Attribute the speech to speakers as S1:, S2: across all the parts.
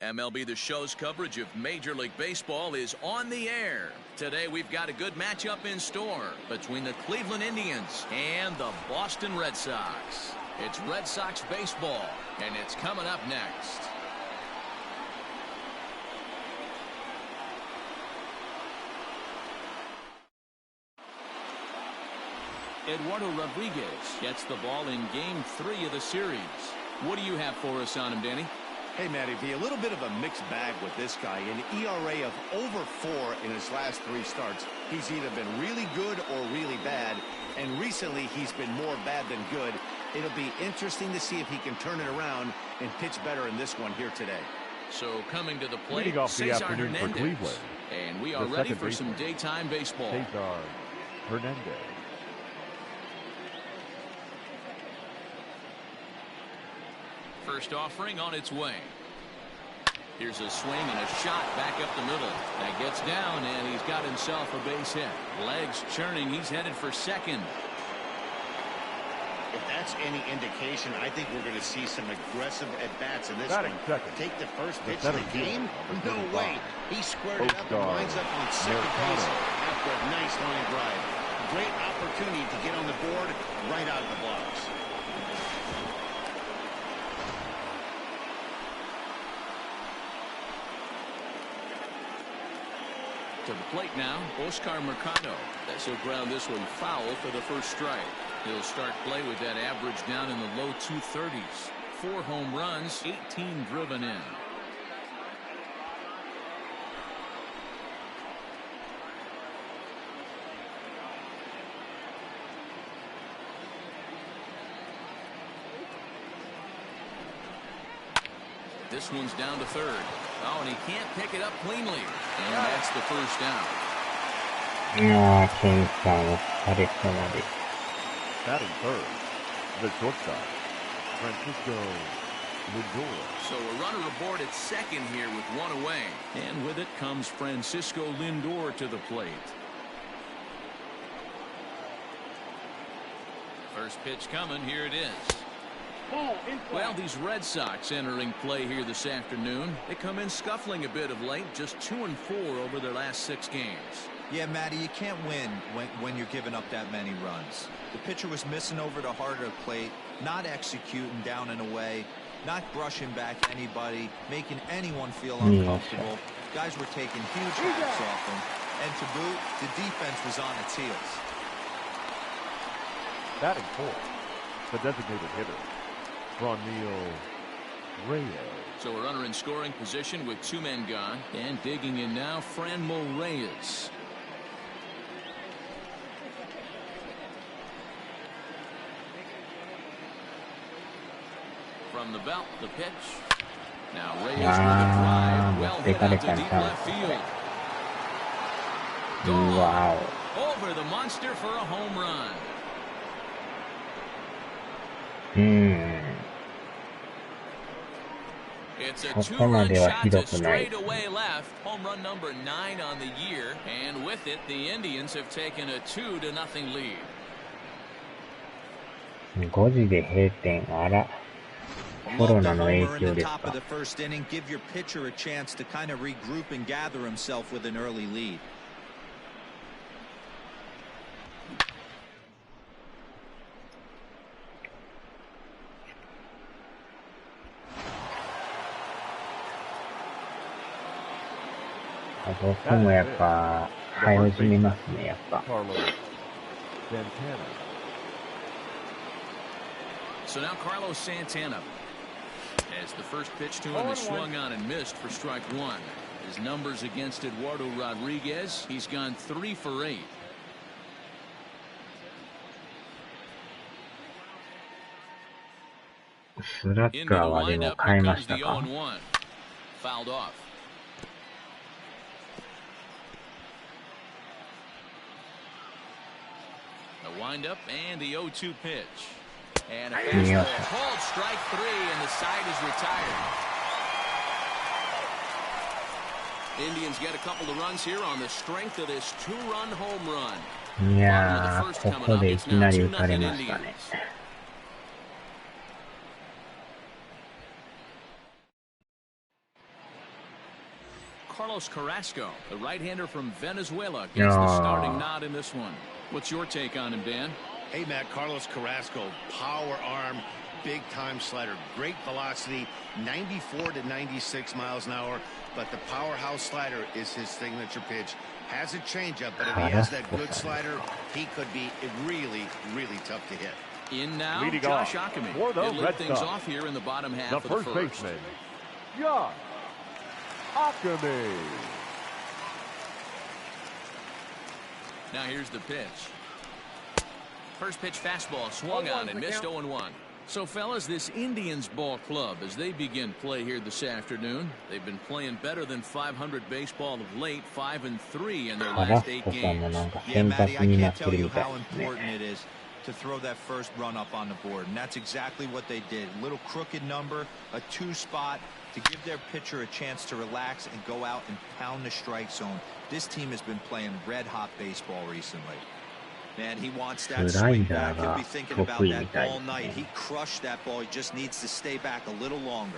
S1: MLB The Show's coverage of Major League Baseball is on the air. Today we've got a good matchup in store between the Cleveland Indians and the Boston Red Sox. It's Red Sox baseball, and it's coming up next. Eduardo Rodriguez gets the ball in Game 3 of the series. What do you have for us on him, Danny?
S2: Hey, Matty V, a little bit of a mixed bag with this guy. An ERA of over 4 in his last 3 starts. He's either been really good or really bad, and recently he's been more bad than good. It'll be interesting to see if he can turn it around and pitch better in this one here today.
S1: So coming to the plate,
S3: leading off the
S1: Cesar
S3: afternoon
S1: Hernandez.
S3: for Cleveland.
S1: And we are ready for some daytime baseball.
S3: Cesar Hernandez.
S1: First offering on its way. Here's a swing and a shot back up the middle. That gets down, and he's got himself a base hit. Legs churning. He's headed for second.
S2: If that's any indication, I think we're going to see some aggressive at-bats in this one. Take the first pitch of the game? No way. He squared it up and winds up on second base after a nice line drive. Great opportunity to get on the board right out of the blocks.
S1: To the plate now, Oscar Mercado. He'll ground this one foul for the first strike. He'll start play with that average down in the low 230s. 4 home runs, 18 driven in. This one's down to third. Oh, and he can't pick it up cleanly. And that's the first down.
S3: Batting third, the shortstop, Francisco Lindor.
S1: So a runner aboard at second here with 1 away. And with it comes Francisco Lindor to the plate. First pitch coming. Here it is. Well, these Red Sox entering play here this afternoon. They come in scuffling a bit of late, just 2-4 over their last 6 games.
S4: Yeah, Matty, you can't win when you're giving up that many runs. The pitcher was missing over the heart of the plate, not executing down and away, not brushing back anybody, making anyone feel uncomfortable. Guys were taking huge hits off him. And to boot, the defense was on its heels.
S3: Batting fourth, the designated hitter, Ronil Reyes.
S1: So a runner in scoring position with 2 men gone. And digging in now, Franmil Reyes. From the belt, the pitch. Now Reyes with a drive. Well hit out to deep left field. Gone. Over the monster for a home run. It's a 2-run shot to straightaway left. Home run number 9 on the year. And with it, the Indians have taken a 2-0 lead.
S5: 5時で閉店。あら。コロナの影響ですか。
S4: Top of the first inning, give your pitcher a chance to kind of regroup and gather himself with an early lead.
S5: 僕もやっぱ早打ち見ますね、やっぱ。
S1: So now Carlos Santana. As the first pitch to him is swung on and missed for strike 1. His numbers against Eduardo Rodriguez, he's gone 3 for 8.
S5: スラッガーはでも変えましたか。
S1: Fouled off. The windup and the 0-2 pitch. And a fastball called strike 3, and the side is retired. Indians get a couple of runs here on the strength of this 2-run home run.
S5: いやー、ここでいきなり打たれましたね。
S1: Carlos Carrasco, the right-hander from Venezuela, gets the starting nod in this one. What's your take on him, Dan?
S2: Hey, Matt, Carlos Carrasco, power arm, big-time slider, great velocity, 94 to 96 miles an hour, but the powerhouse slider is his signature pitch. Has a changeup, but if he has that good slider, he could be really, really tough to hit.
S1: In now,
S3: Leading
S1: Josh
S3: off
S1: Ackerman.
S3: for the
S1: He'll lead
S3: Red
S1: things
S3: Sox,
S1: off here in the bottom half
S3: the
S1: of the
S3: first
S1: first.
S3: baseman, Josh Ackerman.
S1: Now here's the pitch. First pitch fastball swung on and missed 0-1. So, fellas, this Indians ball club, as they begin play here this afternoon, they've been playing better than 500 baseball of late, 5-3 in their last 8 games.
S4: Yeah, Matty, I can't tell you how important it is to throw that first run up on the board, and that's exactly what they did. A little crooked number, a 2-spot to give their pitcher a chance to relax and go out and pound the strike zone. This team has been playing red-hot baseball recently. Man, he wants that swing back. He'll be thinking about that all night. He crushed that ball. He just needs to stay back a little longer.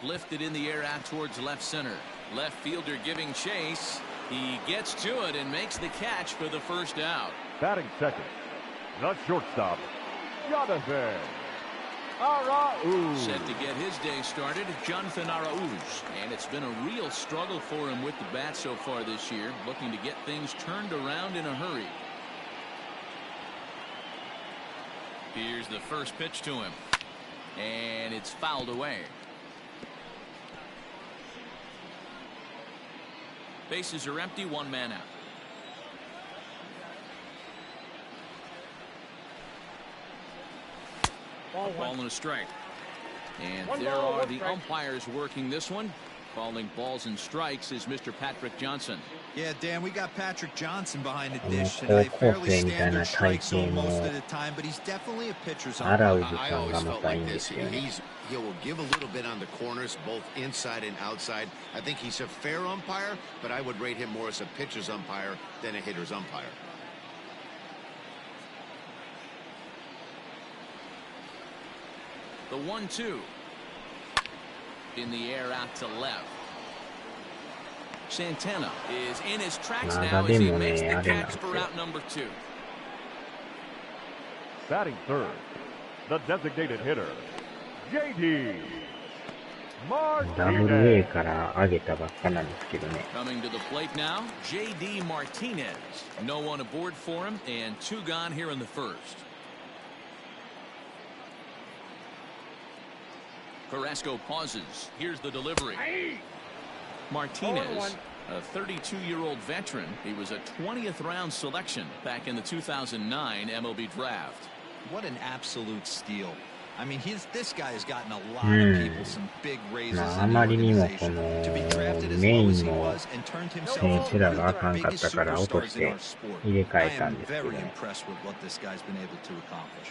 S1: Lifted in the air out towards left center. Left fielder giving chase. He gets to it and makes the catch for the first out.
S3: Batting second, the shortstop, Jonathan Arauz.
S1: Set to get his day started, Jonathan Arauz. And it's been a real struggle for him with the bat so far this year, looking to get things turned around in a hurry. Here's the first pitch to him. And it's fouled away. Bases are empty, one man out. Ball and a strike. And there are the umpires working this one. Calling balls and strikes is Mr. Patrick Johnson.
S4: Yeah, Dan, we got Patrick Johnson behind the dish today. Fairly standard strike zone most of the time, but he's definitely a pitcher's umpire.
S2: I always felt like this. He will give a little bit on the corners, both inside and outside. I think he's a fair umpire, but I would rate him more as a pitcher's umpire than a hitter's umpire.
S1: The 1-2. In the air out to left. Santana is in his tracks now as he makes the catch for out number 2.
S3: Batting third, the designated hitter, JD Martinez.
S1: Coming to the plate now, JD Martinez. No one aboard for him, and 2 gone here in the first. Carrasco pauses. Here's the delivery. Martinez, a 32-year-old veteran. He was a 20th round selection back in the 2009 MLB draft.
S4: What an absolute steal. I mean, this guy has gotten a lot of people some big raises in the organization. To be drafted as low as he was and turned himself into one of the biggest superstars in our sport. I am very impressed with what this guy's been able to accomplish.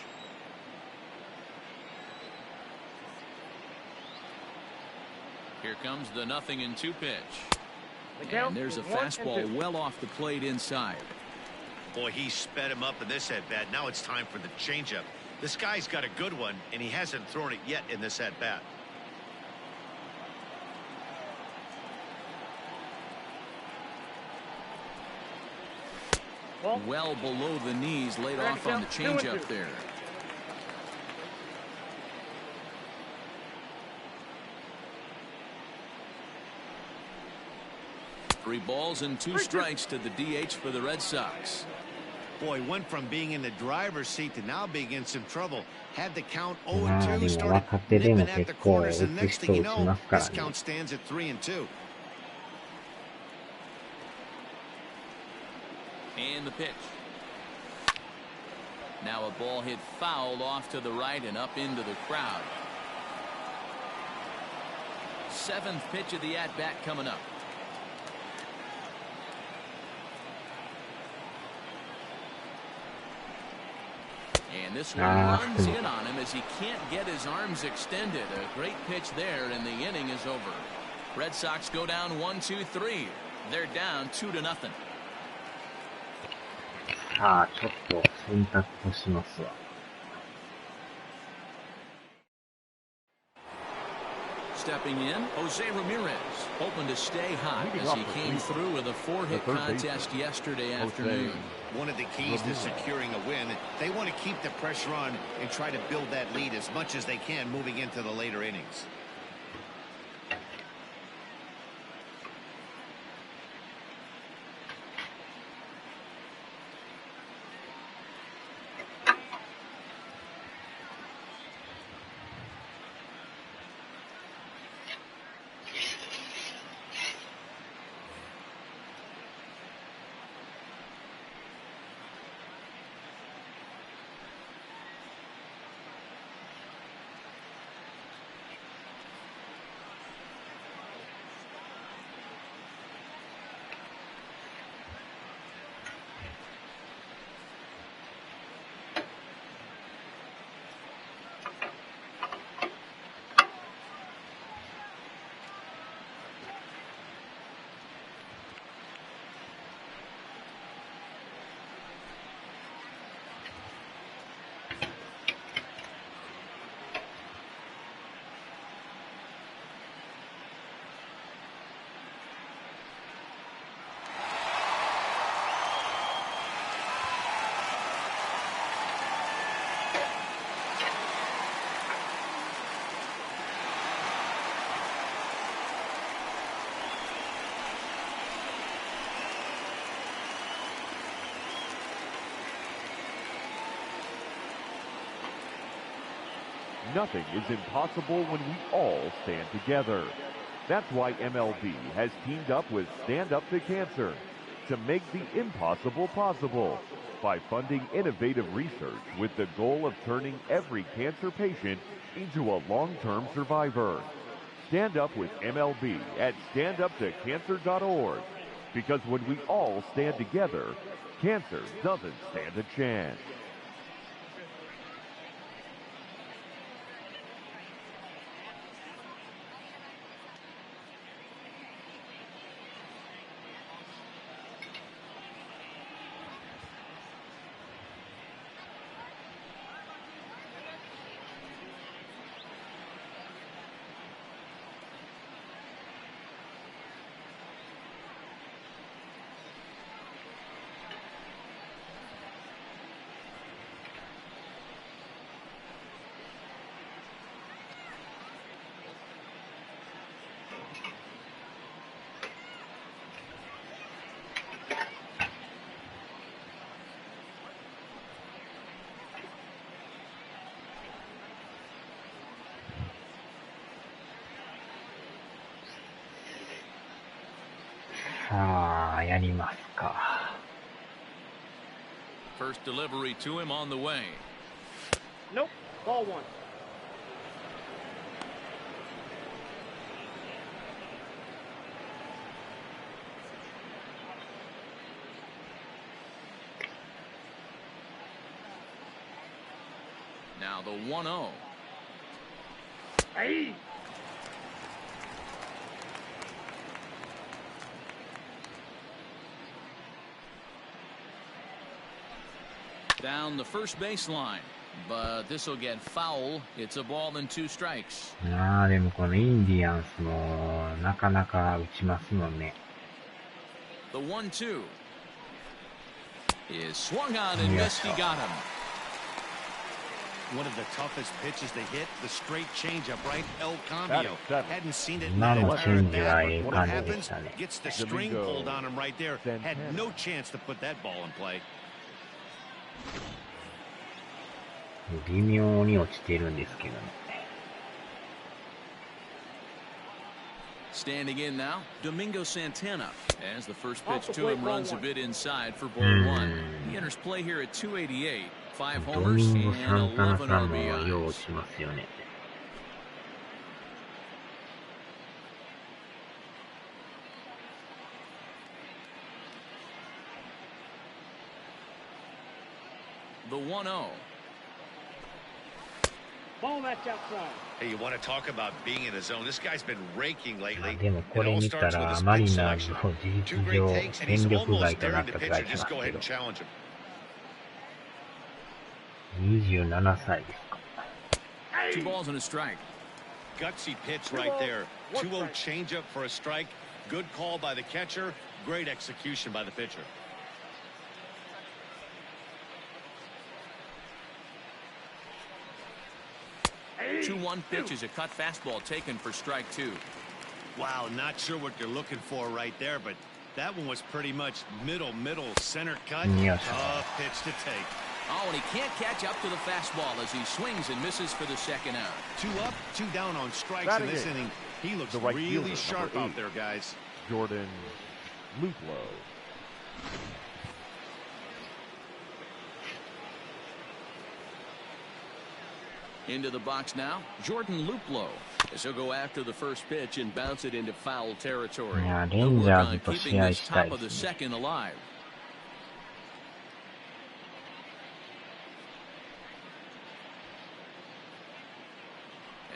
S1: Here comes the 0-2 pitch. And there's a fastball well off the plate inside.
S2: Boy, he sped him up in this at-bat. Now it's time for the changeup. This guy's got a good one, and he hasn't thrown it yet in this at-bat.
S1: Well below the knees, laid off on the changeup there. 3 balls and 2 strikes to the DH for the Red Sox.
S2: Boy, went from being in the driver's seat to now being in some trouble. Had the count 0-2, started nipping at the corners, and next thing you know, this count stands at 3-2.
S1: And the pitch. Now a ball hit foul off to the right and up into the crowd. 7th pitch of the at-bat coming up. And this one runs in on him as he can't get his arms extended. A great pitch there, and the inning is over. Red Sox go down 1-2-3. They're down 2-0. stepping in, Jose Ramirez, hoping to stay hot as he came through with a 4-hit contest yesterday afternoon.
S2: One of the keys to securing a win, they want to keep the pressure on and try to build that lead as much as they can moving into the later innings.
S3: Nothing is impossible when we all stand together. That's why MLB has teamed up with Stand Up to Cancer to make the impossible possible by funding innovative research with the goal of turning every cancer patient into a long-term survivor. Stand up with MLB at standuptocancer.org, because when we all stand together, cancer doesn't stand a chance.
S1: First delivery to him on the way.
S6: Nope, ball one.
S1: Now the 1-0.
S6: Hey.
S1: Down the first baseline, but this will get foul. It's a ball and 2 strikes.
S5: でもこのインディアンスもなかなか打ちますもんね。
S1: The 1-2 is swung on and missed. He got him.
S2: One of the toughest pitches to hit, the straight changeup, right? El Cambio. Hadn't seen it in
S5: that
S2: that
S5: entire
S2: entire
S5: bat, but
S2: what happens? Gets the string pulled on him right there. Had no chance to put that ball in play.
S5: 微妙に落ちてるんですけどね。
S1: Standing in now, Domingo Santana. As the first pitch to him runs a bit inside for ball 1. He enters play here at 288. 5 homers and 11 RBIs.
S5: よう落ちますよね。
S1: The 1-0.
S6: Ball match outside.
S2: Hey, you want to talk about being in the zone? This guy's been raking lately.
S5: でもこれ見たらマリナーズの事実上戦力外となった気がしますけど。27歳ですか。
S1: 2 balls and a strike.
S2: Gutsy pitch right there. 2-0 changeup for a strike. Good call by the catcher. Great execution by the pitcher.
S1: 2-1 pitch is a cut fastball taken for strike 2.
S2: Wow, not sure what you're looking for right there, but that one was pretty much middle center cut. Tough pitch to take.
S1: Oh, and he can't catch up to the fastball as he swings and misses for the second out.
S2: 2 up, 2 down on strikes in this inning. He looks really sharp out there, guys.
S3: Jordan Luplow.
S1: Into the box now, Jordan Luplow. As he'll go after the first pitch and bounce it into foul territory. He'll work on keeping this top of the second alive.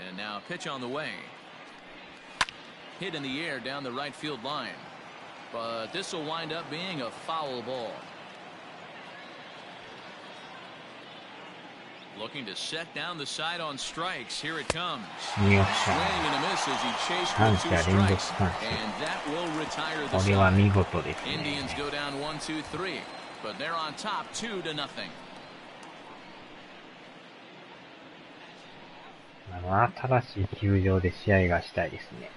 S1: And now a pitch on the way. Hit in the air down the right field line. But this will wind up being a foul ball. Looking to set down the side on strikes. Here it comes. Swing and a miss as he chased with 2 strikes. And that will retire the side. Indians go down 1-2-3. But they're on top 2-0.
S5: 新しい球場で試合がしたいですね。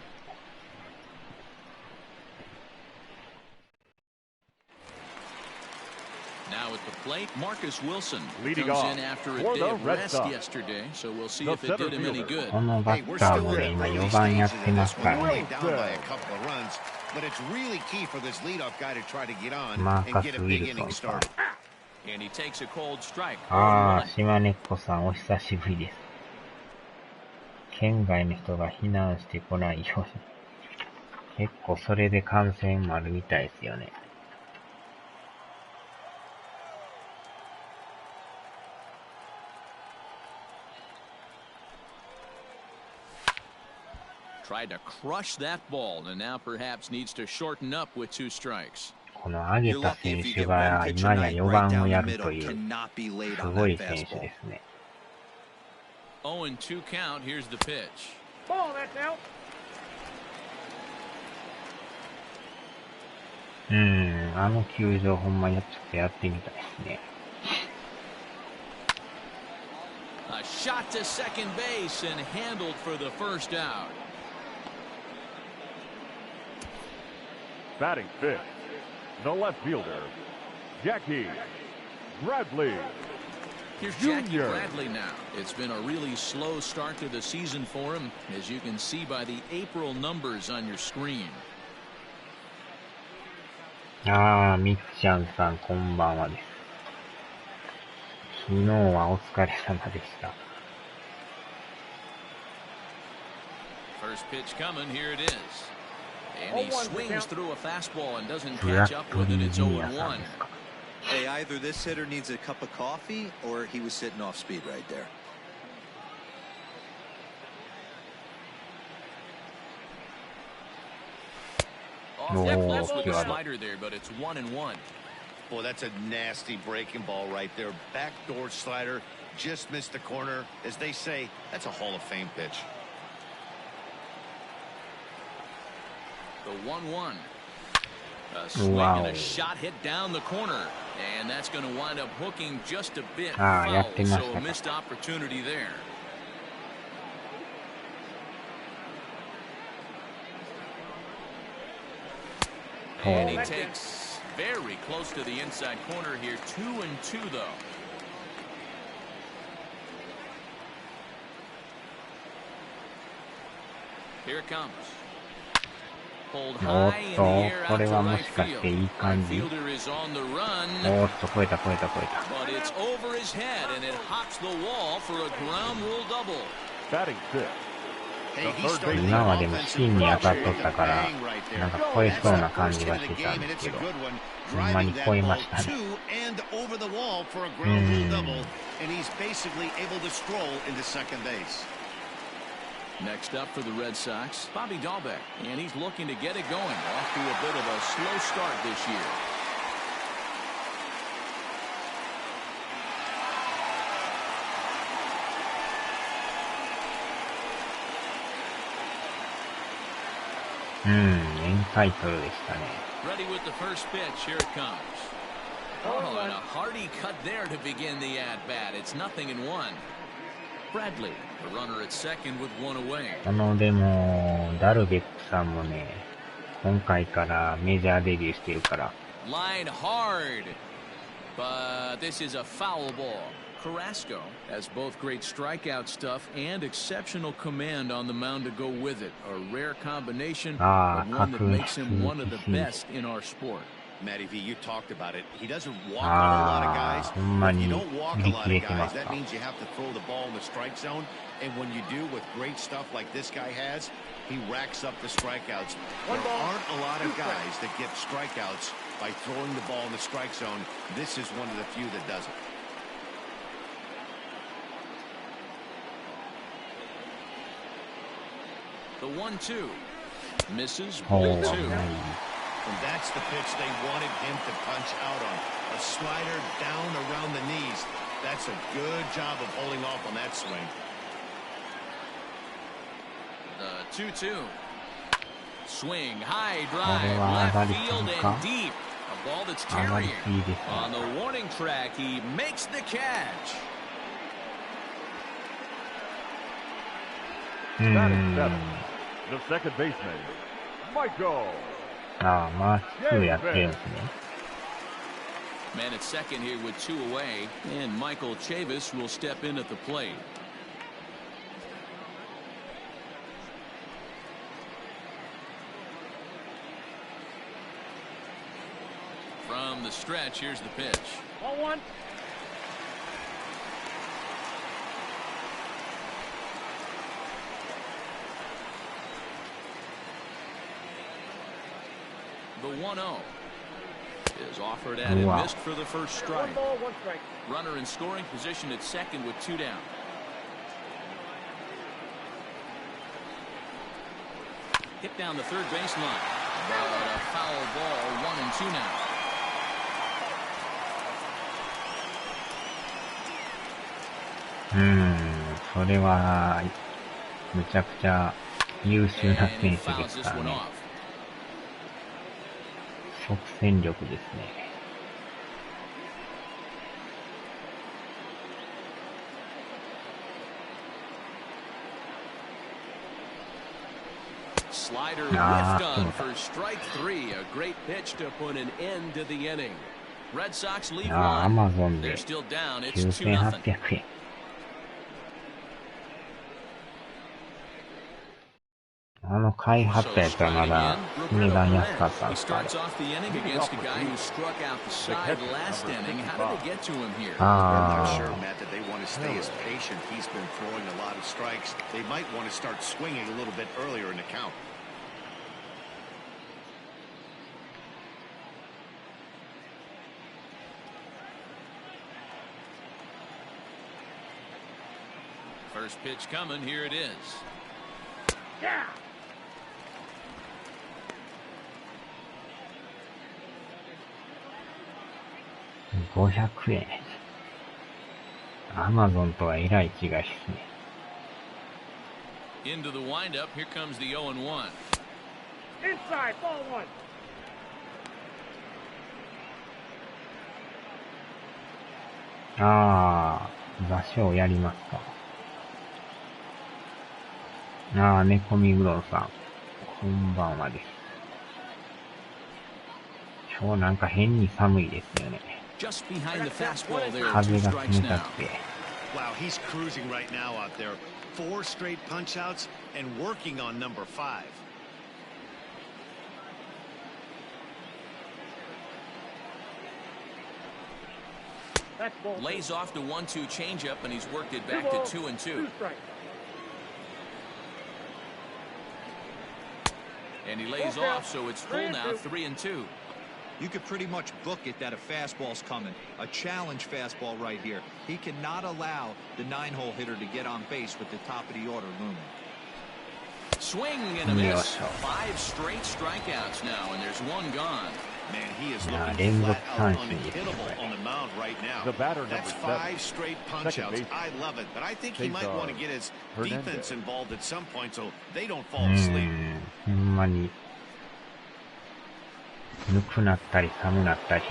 S1: Now at the plate, Marcus Wilson
S3: leading
S1: comes
S3: off
S1: in after a
S3: for
S1: day
S3: the
S1: of
S3: Red
S1: rest
S3: Sox.
S1: yesterday, so we'll see if it did him any good.
S5: このバッターも今4番やってますからね。
S2: But it's really key for this leadoff guy to try to get on and get a big inning start.
S1: And he takes a cold strike.
S5: ああ、島根っこさんお久しぶりです。県外の人が避難してこないように。結構それで感染もあるみたいですよね。
S1: Tried to crush that ball and now perhaps needs to shorten up with 2 strikes.
S5: この上げた選手が今や4番をやるというすごい選手ですね。
S1: 0-2 count. Here's the pitch.
S6: Ball, that's out.
S5: あの球場ほんまにちょっとやってみたいですね。
S1: A shot to second base and handled for the first out.
S3: Batting fifth, the left fielder, Jackie Bradley.
S1: Here's Jackie Bradley now. It's been a really slow start to the season for him, as you can see by the April numbers on your screen.
S5: ああ、みっちゃんさんこんばんはです。昨日はお疲れ様でした。
S1: First pitch coming, here it is. And he swings through a fastball and doesn't catch up with it. It's 0-1.
S4: Hey, either this hitter needs a cup of coffee or he was sitting off speed right there.
S1: Left with a slider there, but it's 1-1.
S2: Boy, that's a nasty breaking ball right there. Backdoor slider, just missed the corner. As they say, that's a Hall of Fame pitch.
S1: The 1-1. A swing and a shot hit down the corner. And that's going to wind up hooking just a bit foul. So a missed opportunity there. And he takes very close to the inside corner here. 2-2 though. Here it comes.
S5: おっと、これはもしかしていい感じ。おっと、超えた。今までも芯に当たっとったから、なんか超えそうな感じがしてたんですけど、ほんまに超えましたね。
S1: Next up for the Red Sox, Bobby Dahlbeck, and he's looking to get it going. Off to a bit of a slow start this year.
S5: エンタイトルでしたね。
S1: Ready with the first pitch. Here it comes. Oh, and a hearty cut there to begin the at-bat. It's 0-1. Bradley, the runner at second with one away.
S5: でも、ダルベックさんもね、今回からメジャーデビューしてるから。
S1: Line hard. But this is a foul ball. Carrasco has both great strikeout stuff and exceptional command on the mound to go with it. A rare combination, but one that makes him one of the best in our sport.
S2: Matty V, you talked about it. He doesn't walk on a lot of guys. If you don't walk a lot of guys, that means you have to throw the ball in the strike zone. And when you do with great stuff like this guy has, he racks up the strikeouts. There aren't a lot of guys that get strikeouts by throwing the ball in the strike zone. This is one of the few that does it.
S1: The 1-2 misses ball 2.
S2: And that's the pitch they wanted him to punch out on. A slider down around the knees. That's a good job of holding off on that swing.
S1: The 2-2. Swing, high drive, left field and deep. A ball that's carrying. On the warning track, he makes the catch.
S3: Batting seven, the second baseman, Michael.
S5: まっすぐやってるんですね。
S1: Man at second here with two away, and Michael Chavis will step in at the plate. From the stretch, here's the pitch.
S6: Ball 1.
S1: The 1-0 is offered at and missed for the first strike.
S6: 1 ball, 1 strike.
S1: Runner in scoring position at second with 2 down. Hit down the third baseline. But a foul ball, 1-2 now.
S5: それはむちゃくちゃ優秀な選手ですからね。即戦力ですね。
S1: Slider whiffed on for strike 3. A great pitch to put an end to the inning. Red Sox lead one. They're still down. It's 2-0.
S5: 円。買い張ったやつはまだ値段安かったんですかね。
S1: First pitch coming. Here it is.
S6: Yeah.
S5: 500円。アマゾンとはえらい違いですね。
S1: Into the windup. Here comes the 0-1.
S6: Inside, ball
S5: 1. 場所をやりますか。猫みぐろんさん。こんばんはです。今日なんか変に寒いですよね。
S1: Just behind the fastball there.
S5: 風が冷たくて。
S2: Wow, he's cruising right now out there. 4 straight punch-outs and working on number 5.
S1: Lays off the 1-2 changeup, and he's worked it back to 2-2. And he lays off, so it's full now, 3-2.
S4: You could pretty much book it that a fastball's coming. A challenge fastball right here. He cannot allow the 9-hole hitter to get on base with the top of the order looming.
S1: Swing and a miss. 5 straight strikeouts now, and there's 1 gone.
S2: Man, he is looking flat out unhittable on the mound right now.
S3: The batter
S2: That's 5 straight punch-outs. I love it, but I think he might want to get his defense involved at some point so they don't fall asleep.
S5: ほんまにぬくなったり寒なったり。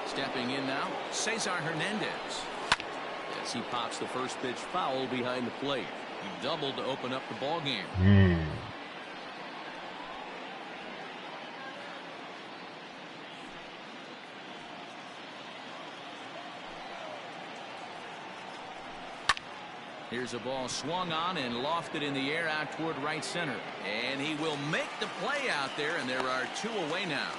S1: Stepping in now, Cesar Hernandez. As he pops the first pitch foul behind the plate. He doubled to open up the ball game. Here's a ball swung on and lofted in the air out toward right center. And he will make the play out there, and there are two away now.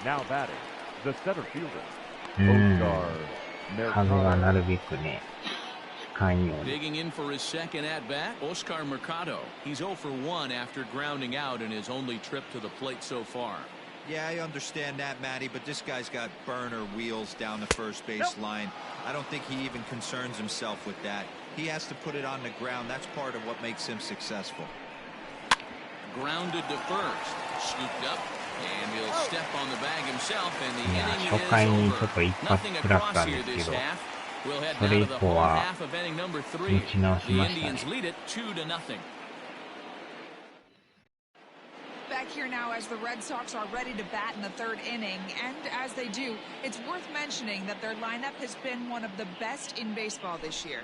S3: Now batting, the center fielder.
S5: 風がなるべくね、控えんように。
S1: Digging in for his second at bat, Oscar Mercado. He's 0 for 1 after grounding out in his only trip to the plate so far.
S4: Yeah, I understand that, Matty, but this guy's got burner wheels down the first base line. I don't think he even concerns himself with that. He has to put it on the ground. That's part of what makes him successful.
S1: Grounded to first, scooped up, and he'll step on the bag himself, and the
S5: いや、
S1: inning
S5: 初回に
S1: is
S5: ちょっと一
S1: over.
S5: 発
S1: Nothing
S5: 食らった
S1: across
S5: んで
S1: here
S5: すけ
S1: this
S5: ど、
S1: half. We'll head
S5: そ
S1: now
S5: れ
S1: to
S5: 以
S1: the
S5: 降
S1: home
S5: は
S1: half of inning number
S5: 打
S1: 3.
S5: ち直し
S1: The
S5: ましたね。
S1: Indians lead it 2-0.
S7: Back here now as the Red Sox are ready to bat in the third inning, and as they do, it's worth mentioning that their lineup has been one of the best in baseball this year.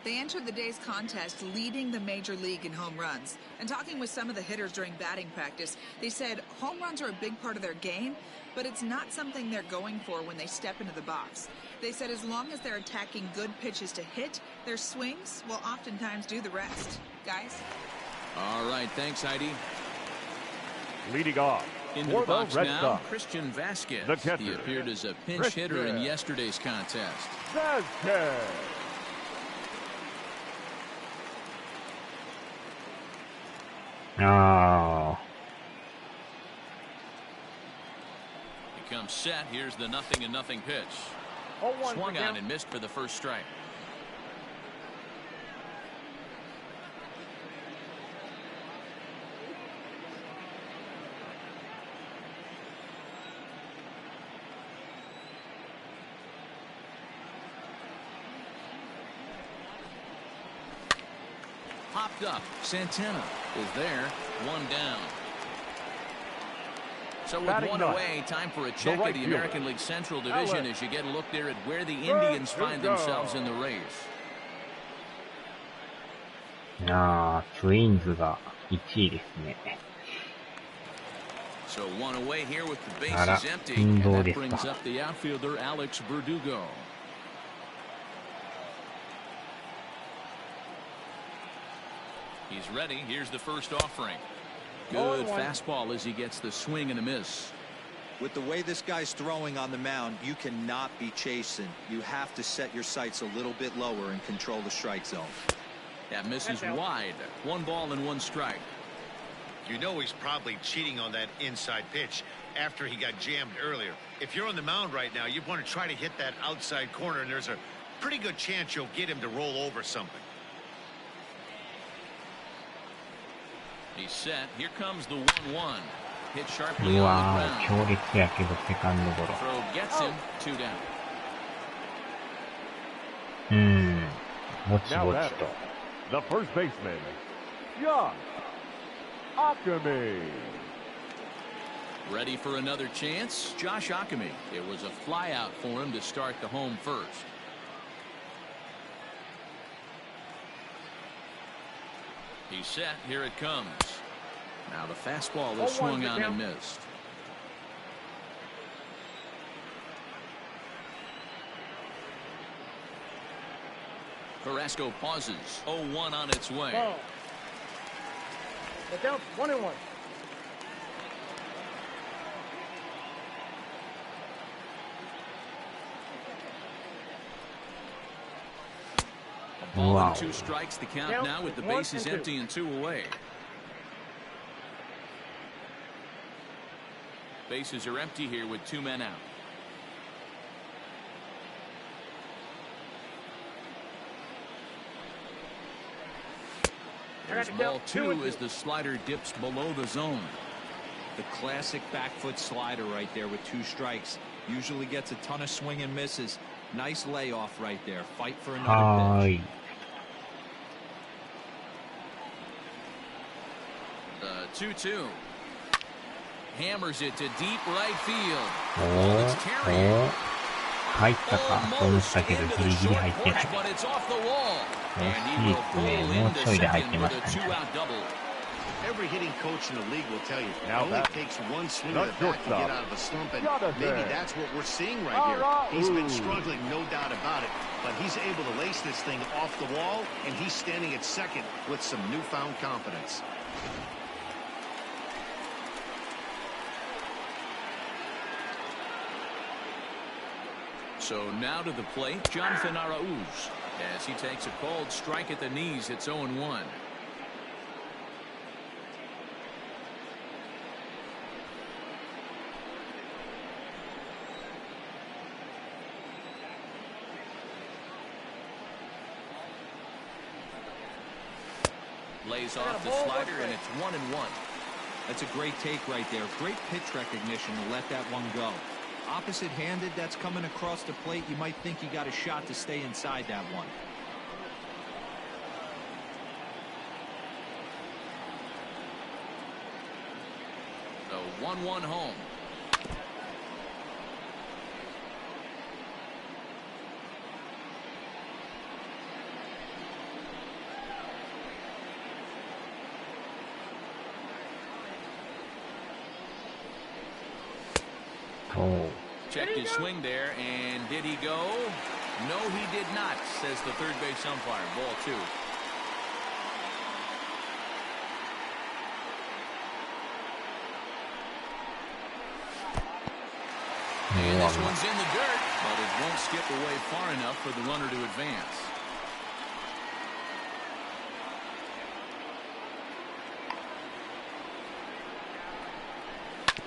S7: They entered the day's contest leading the major league in home runs. And talking with some of the hitters during batting practice, they said home runs are a big part of their game, but it's not something they're going for when they step into the box. They said as long as they're attacking good pitches to hit, their swings will oftentimes do the rest. Guys?
S1: All right, thanks, Heidi.
S3: Leading off
S1: Into
S3: for
S1: the box
S3: the Red
S1: now,
S3: Sox.
S1: Christian Vasquez.
S3: The catcher,
S1: He appeared as a pinch hitter in yesterday's contest.
S3: Vasquez.
S5: Oh.
S1: He comes set. Here's the 0-0 pitch.
S6: 0-1
S1: Swung on and missed for the first strike. Popped up. Santana is there. One down. So with
S3: Batting
S1: one
S3: ninth,
S1: away, time for a check
S3: right
S1: of the
S3: fielder,
S1: American League Central Division
S3: Alex.
S1: as you get a look there at where the Indians find themselves in the race.
S5: ツインズが1位ですね。
S1: So one away here with the
S5: あら、
S1: bases empty.
S5: 運
S1: And
S5: 動
S1: that
S5: ですか。
S1: brings up the outfielder Alex Verdugo. He's ready. Here's the first offering. Good fastball as he gets the swing and a miss.
S4: With the way this guy's throwing on the mound, you cannot be chasing. You have to set your sights a little bit lower and control the strike zone.
S1: That misses wide. 1 ball and 1 strike.
S8: You know he's probably cheating on that inside pitch after he got jammed earlier. If you're on the mound right now, you want to try to hit that outside corner, and there's a pretty good chance you'll get him to roll over something.
S1: He's set. Here comes the 1-1. Hit sharply
S5: う
S1: on
S5: わ
S1: the
S5: ー、
S1: ground.
S5: 強烈やけどセカンドゴロ。
S1: Throw gets him. 2 down.
S5: ぼち
S3: Now
S5: ぼち
S3: batting,
S5: と。
S3: the first baseman, Josh Ockamy.
S1: Ready for another chance? Josh Ockamy. It was a flyout for him to start the home first. He's set. Here it comes. Now the fastball is swung on and missed. Carrasco pauses. 0-1 on its way.
S6: Ball. Look out. 1-1.
S1: Ball
S5: Wow.
S1: and 2 strikes. The count now with the bases empty and 2 away. Bases are empty here with 2 men out. There's ball 2 as the slider dips below the zone.
S4: The classic back foot slider right there with 2 strikes. Usually gets a ton of swing and misses. Nice layoff right there. Fight for
S5: は
S4: another
S5: ー
S4: pitch.
S5: い。
S1: 2-2. Hammers it to deep right field.
S5: 入ったかと思ったけどギリギリ入ってない。惜しいですね。もうちょいで入ってましたね。
S2: Every hitting coach in the league will tell you it only takes one swing of the bat to get out of a slump, and maybe that's what we're seeing right here. He's been struggling, no doubt about it, but he's able to lace this thing off the wall, and he's standing at second with some newfound confidence.
S1: So now to the plate, Jonathan Arauz, as he takes a called strike at the knees. It's 0-1. Lays off the slider, and it's 1-1.
S4: That's a great take right there. Great pitch recognition to let that one go. Opposite-handed, that's coming across the plate. You might think you got a shot to stay inside that one.
S1: So 1-1 home. Checked his swing there, and did he go? No, he did not, says the third base umpire. Ball 2. And this one's in the dirt, but it won't skip away far enough for the runner to advance.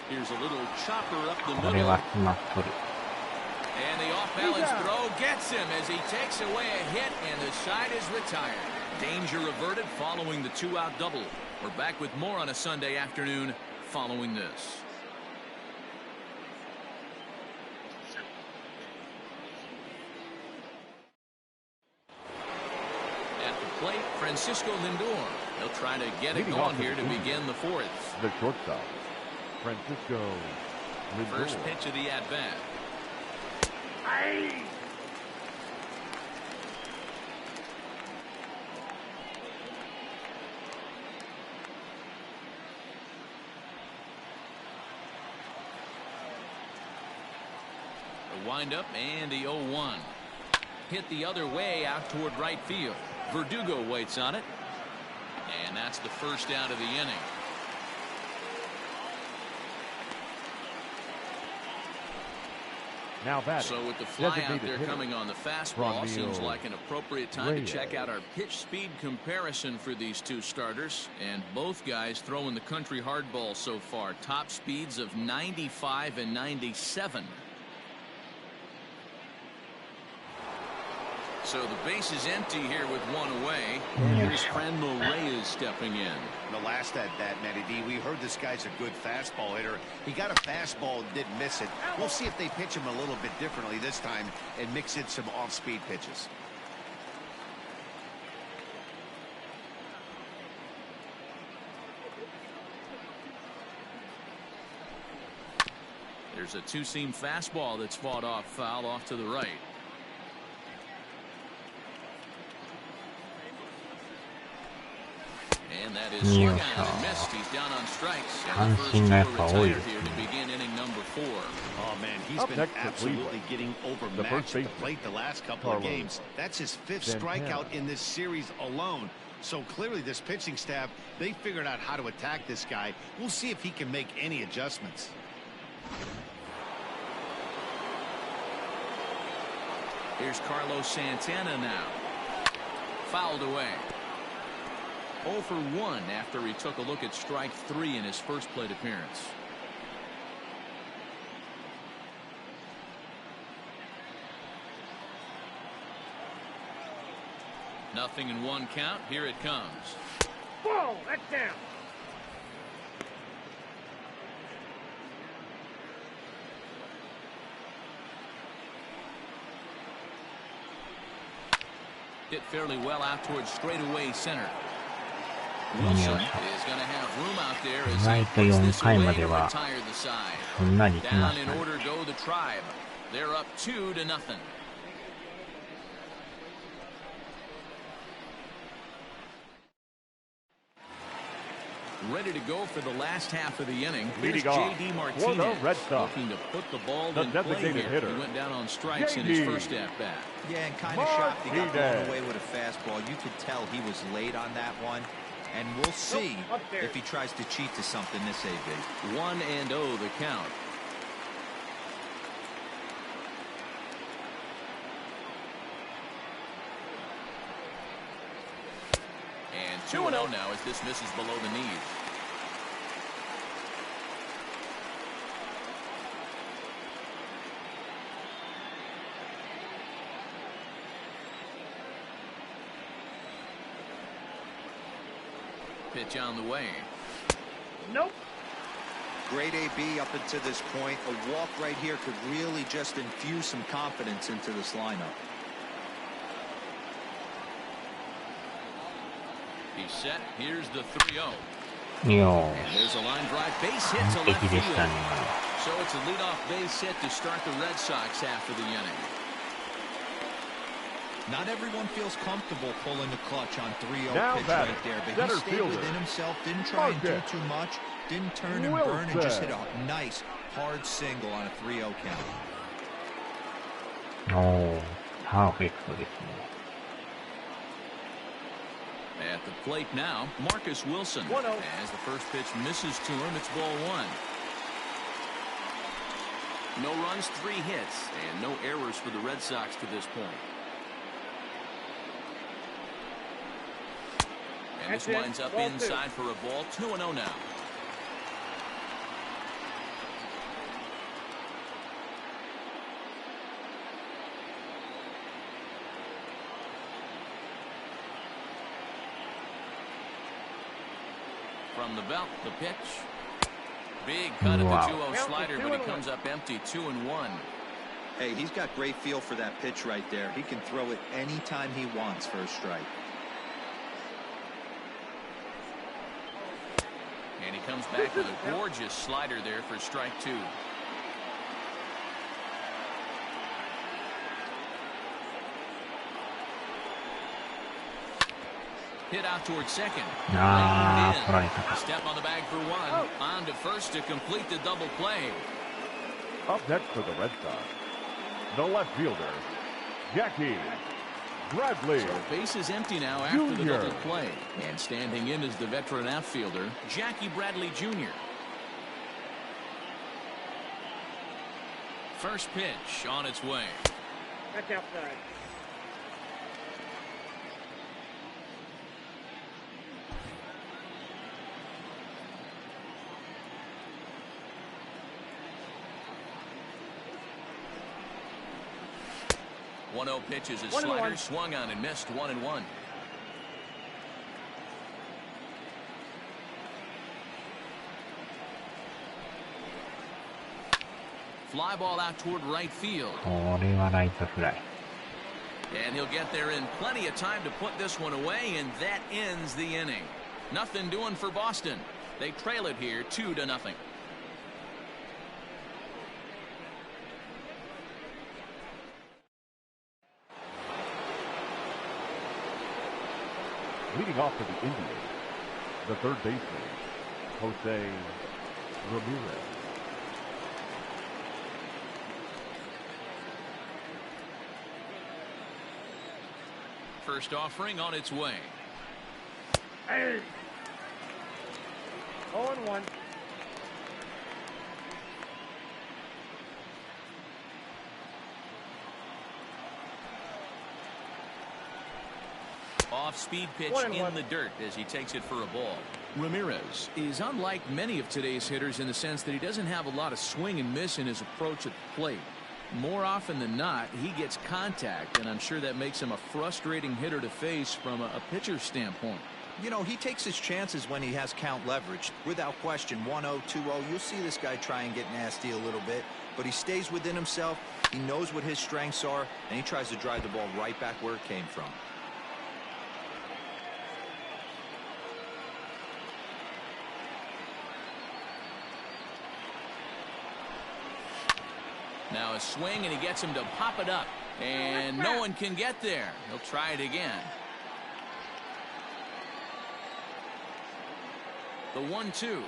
S1: Here's a little chopper up the middle. And the off-balance throw gets him as he takes away a hit, and the side is retired. Danger averted following the 2-out double. We're back with more on a Sunday afternoon following this. At the plate, Francisco Lindor. He'll try to get it going here to begin the fourth.
S3: The shortstop, Francisco Lindor.
S1: First pitch of the at-bat. The windup and the 0-1. Hit the other way out toward right field. Verdugo waits on it. And that's the first out of the inning.
S3: Now batting.
S1: So with the fly out there coming on the fastball, seems like an appropriate time to check out our pitch speed comparison for these two starters. And both guys throwing the country hardball so far. Top speeds of 95 and 97. So the base is empty here with one away. Here's Franmil Reyes stepping in.
S2: The last at bat, Matty D, we heard this guy's a good fastball hitter. He got a fastball and didn't miss it. We'll see if they pitch him a little bit differently this time and mix in some off-speed pitches.
S1: There's a two-seam fastball that's fought off foul off to the right. And that is swung on and missed. He's down on strikes. And the first two are retired here to begin inning number 4.
S2: Oh, man, he's been absolutely getting overmatched at the plate the last couple of games. That's his 5th strikeout in this series alone. So clearly this pitching staff, they figured out how to attack this guy. We'll see if he can make any adjustments.
S1: Here's Carlos Santana now. Fouled away. 0 for 1 after he took a look at strike 3 in his first plate appearance. Nothing in 1 count. Here it comes.
S6: Whoa, that's down.
S1: Hit fairly well out towards straightaway center.
S5: よいしょ。意外と4回まではそんなに来ましたね。
S1: Ready to go for the last half of the inning.
S3: Leading
S1: Here's
S3: off
S1: J.D.
S3: for
S1: Martinez
S3: the Red Sox,
S1: looking to put the ball
S3: the
S1: in play
S3: designated
S1: here.
S3: hitter,
S1: He went down on strikes in his first at-bat.
S4: Yeah, and kind of shocked he got blown away with a fastball. You could tell he was late on that one. And we'll see if he tries to cheat to something this AB.
S1: 1-0 the count. And 2-0 now as this misses below the knees. Pitch on the way.
S6: Nope.
S4: Great AB up until this point. A walk right here could really just infuse some confidence into this lineup.
S1: He's set. Here's the 3-0.
S5: Yo.
S1: And there's a line drive base hit to left field. So it's a leadoff base hit to start the Red Sox half of the inning.
S4: Not everyone feels comfortable pulling the clutch on 3-0
S3: now
S4: pitch right there, but he stayed within himself, didn't try and do too much, didn't turn and burn, and just hit a nice, hard single on a 3-0 count.
S5: Oh, perfectですね。
S1: At the plate now, Marcus Wilson. As the first pitch misses to him, it's ball one. No runs, 3 hits, and no errors for the Red Sox to this point. And this winds up inside for a ball. 2-0 now. From the belt, the pitch. Big cut at the 2-0 slider, but he comes up empty. 2-1.
S4: Hey, he's got great feel for that pitch right there. He can throw it anytime he wants for a strike.
S1: And he comes back with a gorgeous slider there for strike 2. Hit out towards second. Step on the bag for 1. On to first to complete the double play.
S3: Up next for the Red Sox, the left fielder, Jackie Bradley.
S1: So base is empty now after the double play. And standing in is the veteran outfielder, Jackie Bradley Jr. First pitch on its way.
S6: That's outside.
S1: One-0 pitch is a slider, swung on and missed. 1-1. Fly ball out toward right field. And he'll get there in plenty of time to put this one away, and that ends the inning. Nothing doing for Boston. They trail it here 2-0.
S3: Leading off for the Indians, the third baseman, Jose Ramirez.
S1: First offering on its way.
S6: Hey. 0-1.
S1: Off-speed pitch in the dirt as he takes it for a ball. Ramirez is unlike many of today's hitters in the sense that he doesn't have a lot of swing and miss in his approach at the plate. More often than not, he gets contact, and I'm sure that makes him a frustrating hitter to face from a pitcher's standpoint.
S4: You know, he takes his chances when he has count leverage. Without question, 1-0, 2-0, you'll see this guy try and get nasty a little bit, but he stays within himself. He knows what his strengths are, and he tries to drive the ball right back where it came from.
S1: Now a swing, and he gets him to pop it up. And no one can get there. He'll try it again. The 1-2.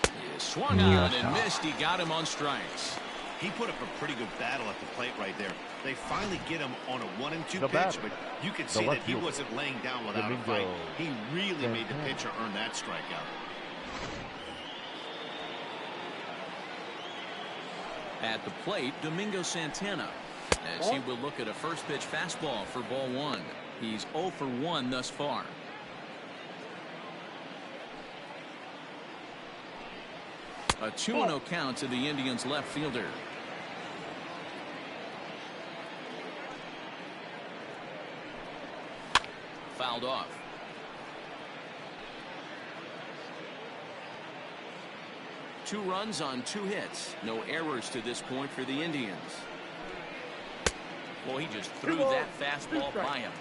S1: He swung on and missed. He got him on strikes.
S2: He put up a pretty good battle at the plate right there. They finally get him on a 1-2 pitch, but you could see that he wasn't laying down without a fight. He really made the pitcher earn that strikeout.
S1: At the plate, Domingo Santana, as he will look at a first pitch fastball for ball 1. He's 0 for 1 thus far. A 2-0 count to the Indians left fielder. Fouled off. Two runs on 2 hits. No errors to this point for the Indians. Well, he just threw that fastball by him.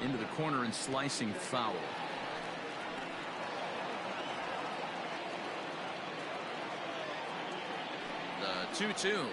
S1: Into the corner and slicing foul. The 2-2.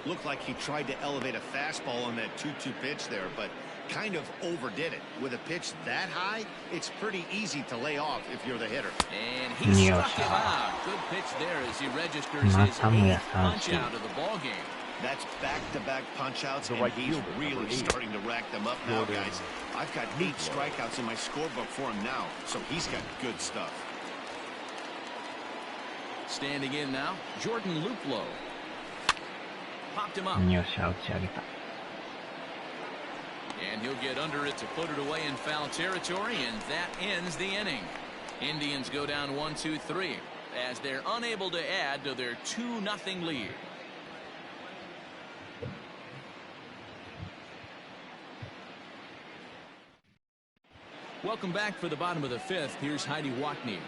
S2: Looked like he tried to elevate a fastball on that 2-2 pitch there, but kind of overdid it. With a pitch that high, it's pretty easy to lay off if you're the hitter.
S1: And he struck him out. Good pitch there as he registers his 8th punch out of the ball game.
S2: That's back-to-back punch-outs, and he's really starting to rack them up now, guys. I've got 8 strikeouts in my scorebook for him now, so he's got good stuff.
S1: Standing in now, Jordan Luplow. Popped him up. And he'll get under it to put it away in foul territory, and that ends the inning. Indians go down 1-2-3 as they're unable to add to their 2-0 lead. Welcome back for the bottom of the 5th. Here's Heidi Watney.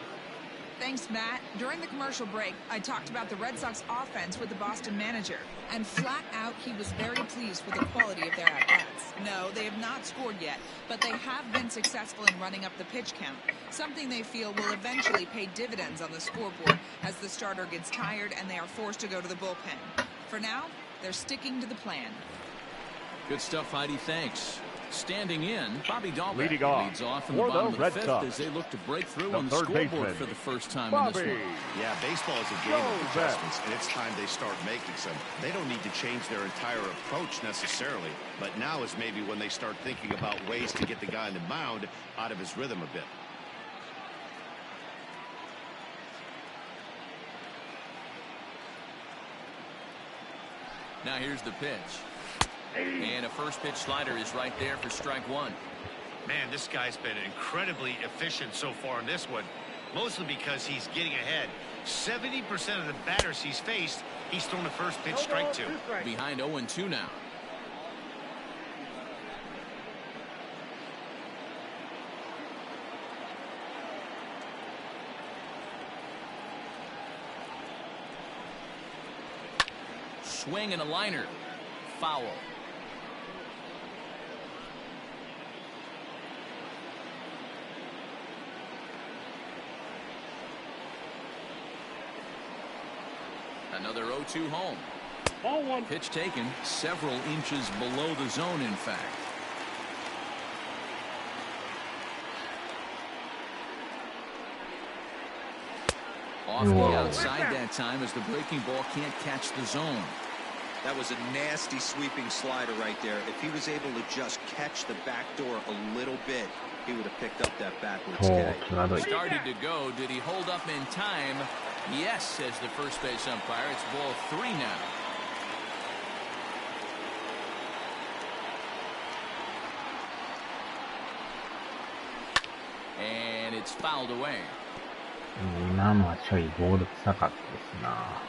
S7: Thanks, Matt. During the commercial break, I talked about the Red Sox offense with the Boston manager. And flat out, he was very pleased with the quality of their at-bats. No, they have not scored yet, but they have been successful in running up the pitch count, something they feel will eventually pay dividends on the scoreboard as the starter gets tired and they are forced to go to the bullpen. For now, they're sticking to the plan.
S1: Good stuff, Heidi. Thanks. Standing in, Bobby Dahlbeck leads off in the
S3: for
S1: bottom
S3: the
S1: of the
S3: Red
S1: 5th
S3: Sox.
S1: as they look to break through
S3: The
S1: on the
S3: third
S1: scoreboard
S3: baseman,
S1: for the first time
S3: Bobby.
S1: in this one.
S2: Yeah, baseball is a game of adjustments, and it's time they start making some. They don't need to change their entire approach necessarily, but now is maybe when they start thinking about ways to get the guy on the mound out of his rhythm a bit.
S1: Now here's the pitch. And a first pitch slider is right there for strike 1.
S8: Man, this guy's been incredibly efficient so far in this one, mostly because he's getting ahead. 70% of the batters he's faced, he's thrown a first pitch strike to.
S1: Behind 0-2 now. Swing and a liner. Foul. Another 0-2 home.
S6: Ball 1.
S1: Pitch taken several inches below the zone, in fact. Off the outside that time as the breaking ball can't catch the zone.
S4: That was a nasty sweeping slider right there. If he was able to just catch the back door a little bit, he would have picked up that backwards kick.
S1: Started to go. Did he hold up in time? Yes, says the first base umpire. It's ball 3 now. And it's fouled away.
S5: 今のはちょいボール臭かったですな。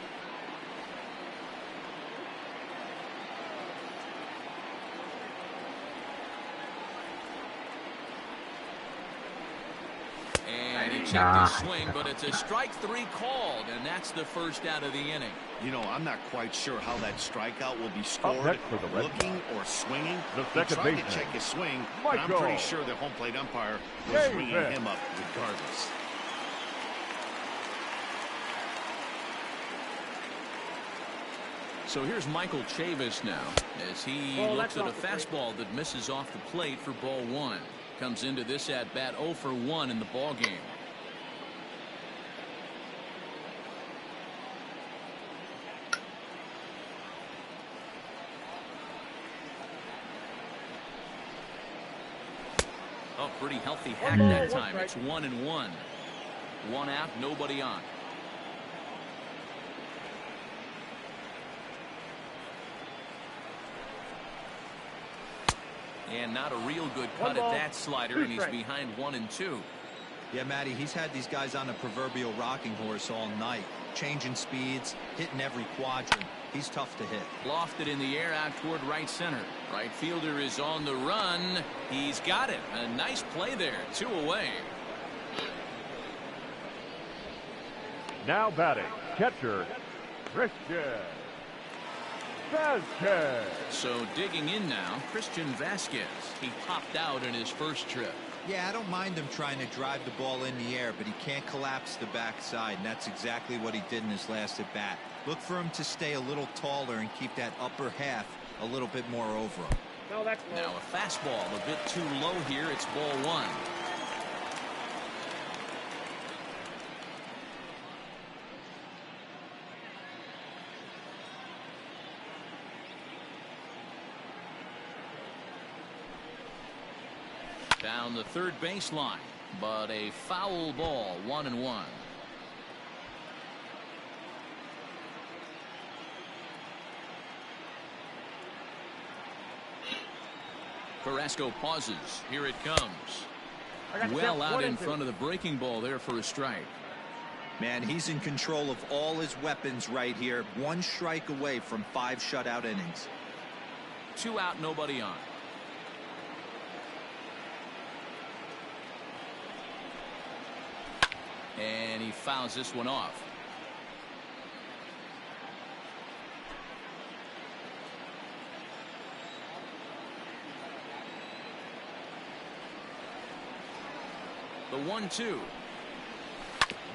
S1: And he checked his swing, but it's a strike 3 called, and that's the first out of the inning.
S2: You know, I'm not quite sure how that strikeout will be scored, looking or swinging.
S3: The
S2: He
S3: second
S2: tried
S3: baseman,
S2: to check his swing, but I'm pretty sure the home plate umpire was ringing him up regardless.
S1: So here's Michael Chavis now as he looks at a fastball that misses off the plate for ball 1. Comes into this at bat 0 for 1 in the ball game. Oh, pretty healthy hack that time. It's 1-1. 1 out, nobody on. And not a real good cut at that slider, and he's behind 1-2.
S4: Yeah, Matty, he's had these guys on a proverbial rocking horse all night. Changing speeds, hitting every quadrant. He's tough to hit.
S1: Lofted in the air out toward right center. Right fielder is on the run. He's got it. A nice play there. 2 away.
S3: Now batting, catcher, Christian Vasquez.
S1: So digging in now, Christian Vasquez. He popped out in his first trip.
S4: Yeah, I don't mind him trying to drive the ball in the air, but he can't collapse the backside, and that's exactly what he did in his last at bat. Look for him to stay a little taller and keep that upper half a little bit more over him.
S6: No, that's low.
S1: Now a fastball a bit too low here. It's ball 1. Down the third baseline, but a foul ball. 1-1. Carrasco pauses. Here it comes. Well out in front of the breaking ball there for a strike.
S4: Man, he's in control of all his weapons right here. 1 strike away from 5 shutout innings.
S1: 2 out, nobody on. And he fouls this one off. The 1-2.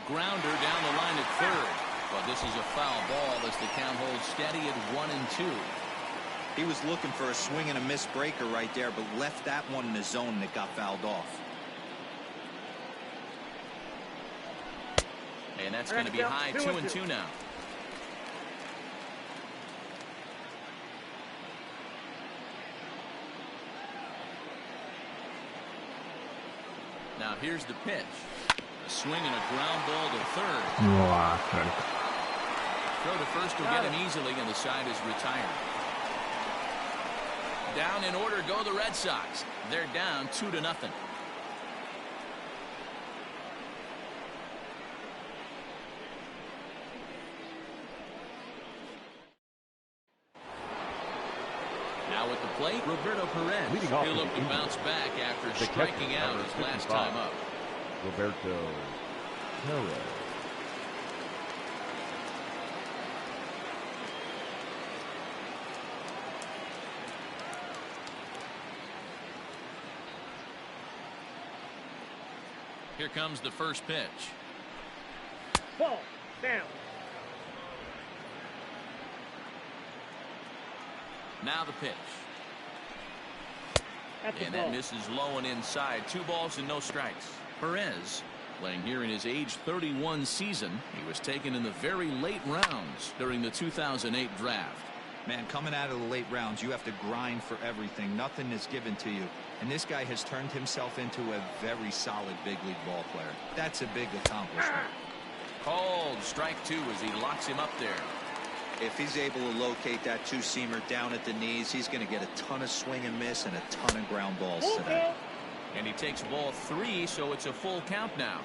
S1: Grounder down the line at third. But this is a foul ball as the count holds steady at 1-2.
S4: He was looking for a swing and a miss breaker right there, but left that one in the zone that got fouled off.
S1: And that's going to be high. 2-2 now. Now here's the pitch. A swing and a ground ball to third. Throw to first will get him easily, and the side is retired. Down in order go the Red Sox. They're down 2-0. Now at the plate, Roberto Perez. He'll look to bounce back after striking out his last time up.
S3: Roberto Perez.
S1: Here comes the first pitch.
S6: Ball down.
S1: Now the pitch. And that misses low and inside. 2 balls and no strikes. Perez, playing here in his age 31 season. He was taken in the very late rounds during the 2008 draft.
S4: Man, coming out of the late rounds, you have to grind for everything. Nothing is given to you. And this guy has turned himself into a very solid big league ball player. That's a big accomplishment.
S1: Called strike 2 as he locks him up there.
S4: If he's able to locate that 2-seamer down at the knees, he's going to get a ton of swing and miss and a ton of ground balls today.
S1: And he takes ball 3, so it's a full count now.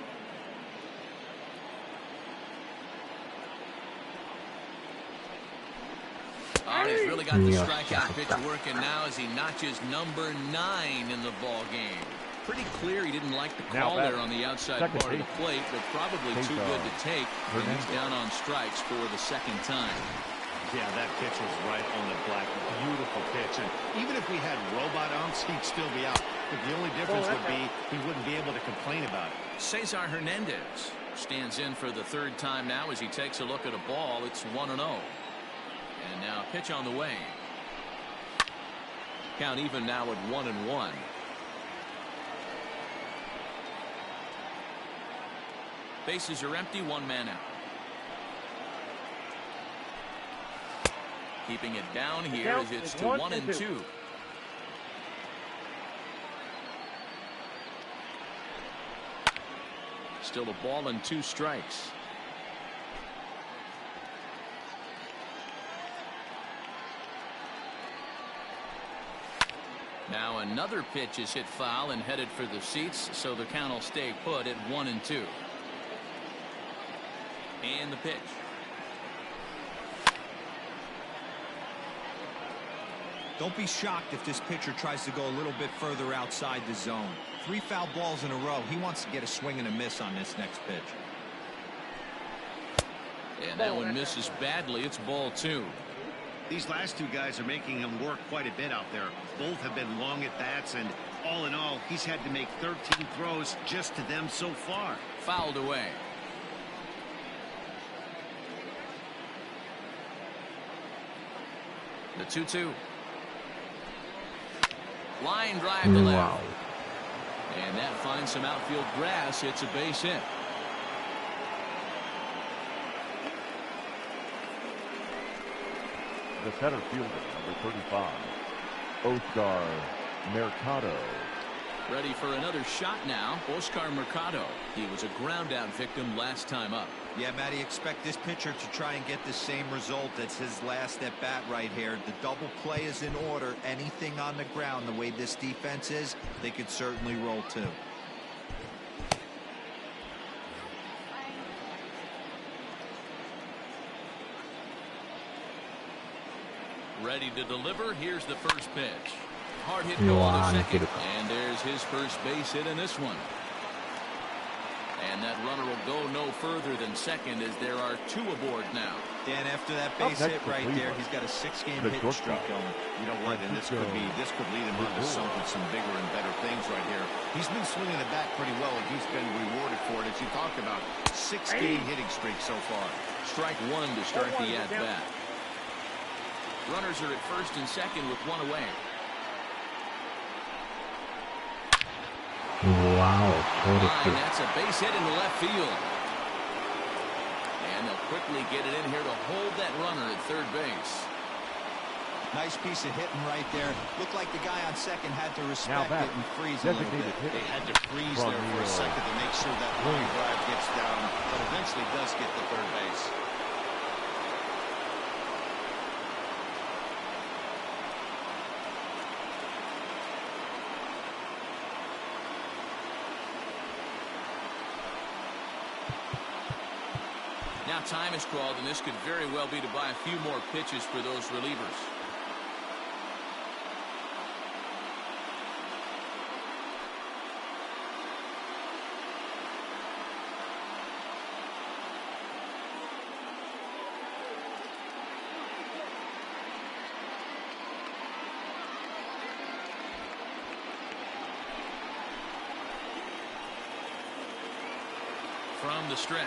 S1: Oh, he's really got the strikeout pitch working now as he notches number 9 in the ball game. Pretty clear he didn't like the call there on the outside part of the plate, but probably too good to take. And he's down on strikes for the second time.
S2: Yeah, that pitch was right on the black. Beautiful pitch. And even if we had robot umps, he'd still be out. But the only difference would be he wouldn't be able to complain about it.
S1: Cesar Hernandez stands in for the third time now as he takes a look at a ball. It's 1-0. And now pitch on the way. Count even now at 1-1. Bases are empty, one man out. Keeping it down here as it's to 1-2. Still a ball and 2 strikes. Now another pitch is hit foul and headed for the seats, so the count will stay put at 1-2. And the pitch.
S4: Don't be shocked if this pitcher tries to go a little bit further outside the zone. 3 foul balls in a row. He wants to get a swing and a miss on this next pitch.
S1: And that one misses badly. It's ball 2.
S2: These last 2 guys are making him work quite a bit out there. Both have been long at bats, and all in all, he's had to make 13 throws just to them so far.
S1: Fouled away. The 2-2. Line drive to left. And that finds some outfield grass. It's a base hit.
S3: The center fielder, number 35, Oscar Mercado.
S1: Ready for another shot now. Oscar Mercado. He was a ground out victim last time up.
S4: Yeah, Matty, expect this pitcher to try and get the same result as his last at bat right here. The double play is in order. Anything on the ground, the way this defense is, they could certainly roll too.
S1: Ready to deliver. Here's the first pitch. Hard hit ball to second. And there's his first base hit in this one. And that runner will go no further than second as there are 2 aboard now.
S4: Dan, after that base hit right there, he's got a 6-game hitting streak going.
S2: You know what? And this could lead him on to some bigger and better things right here. He's been swinging the bat pretty well, and he's been rewarded for it. As you talked about, 6-game hitting streak so far.
S1: Strike 1 to start the at-bat. Runners are at first and second with 1 away.
S5: Wow,
S1: that's a base hit into left field. And they'll quickly get it in here to hold that runner at third base.
S4: Nice piece of hitting right there. Looked like the guy on second had to respect it and freeze a little bit.
S2: They had to freeze there for a second to make sure that line drive gets down, but eventually does get to third base.
S1: Now time is called, and this could very well be to buy a few more pitches for those relievers. From the stretch.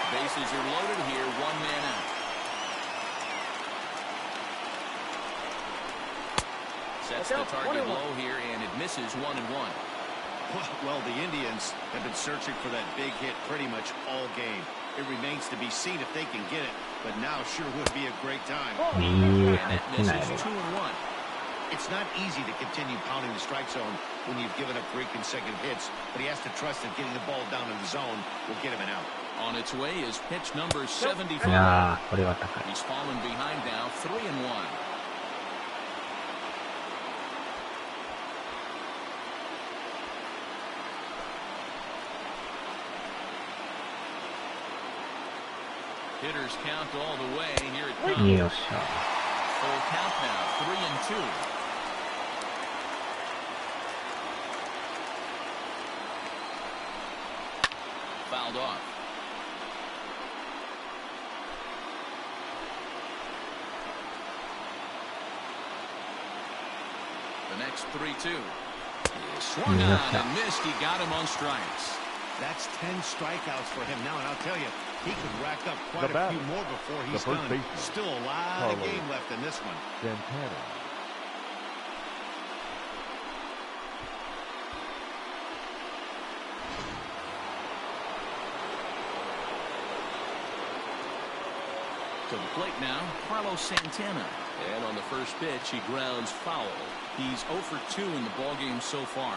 S1: Bases are loaded here, 1 man out. Sets the target low here, and it misses 1-1.
S2: Well, the Indians have been searching for that big hit pretty much all game. It remains to be seen if they can get it, but now sure would be a great time.
S1: And that misses 2-1.
S2: It's not easy to continue pounding the strike zone when you've given up 3 consecutive hits, but he has to trust that getting the ball down in the zone will get him an out.
S1: On its way is pitch number 75. He's fallen behind now, 3-1. Hitters count all the way. Here it comes. Full count now, 3-2. Fouled off. The next 3-2. Swung on and missed. He got him on strikes.
S2: That's 10 strikeouts for him now, and I'll tell you, he could rack up quite a few more before he's done. Still a lot of game left in this one.
S3: Santana.
S1: To the plate now, Carlos Santana. And on the first pitch, he grounds foul. He's 0 for 2 in the ballgame so far.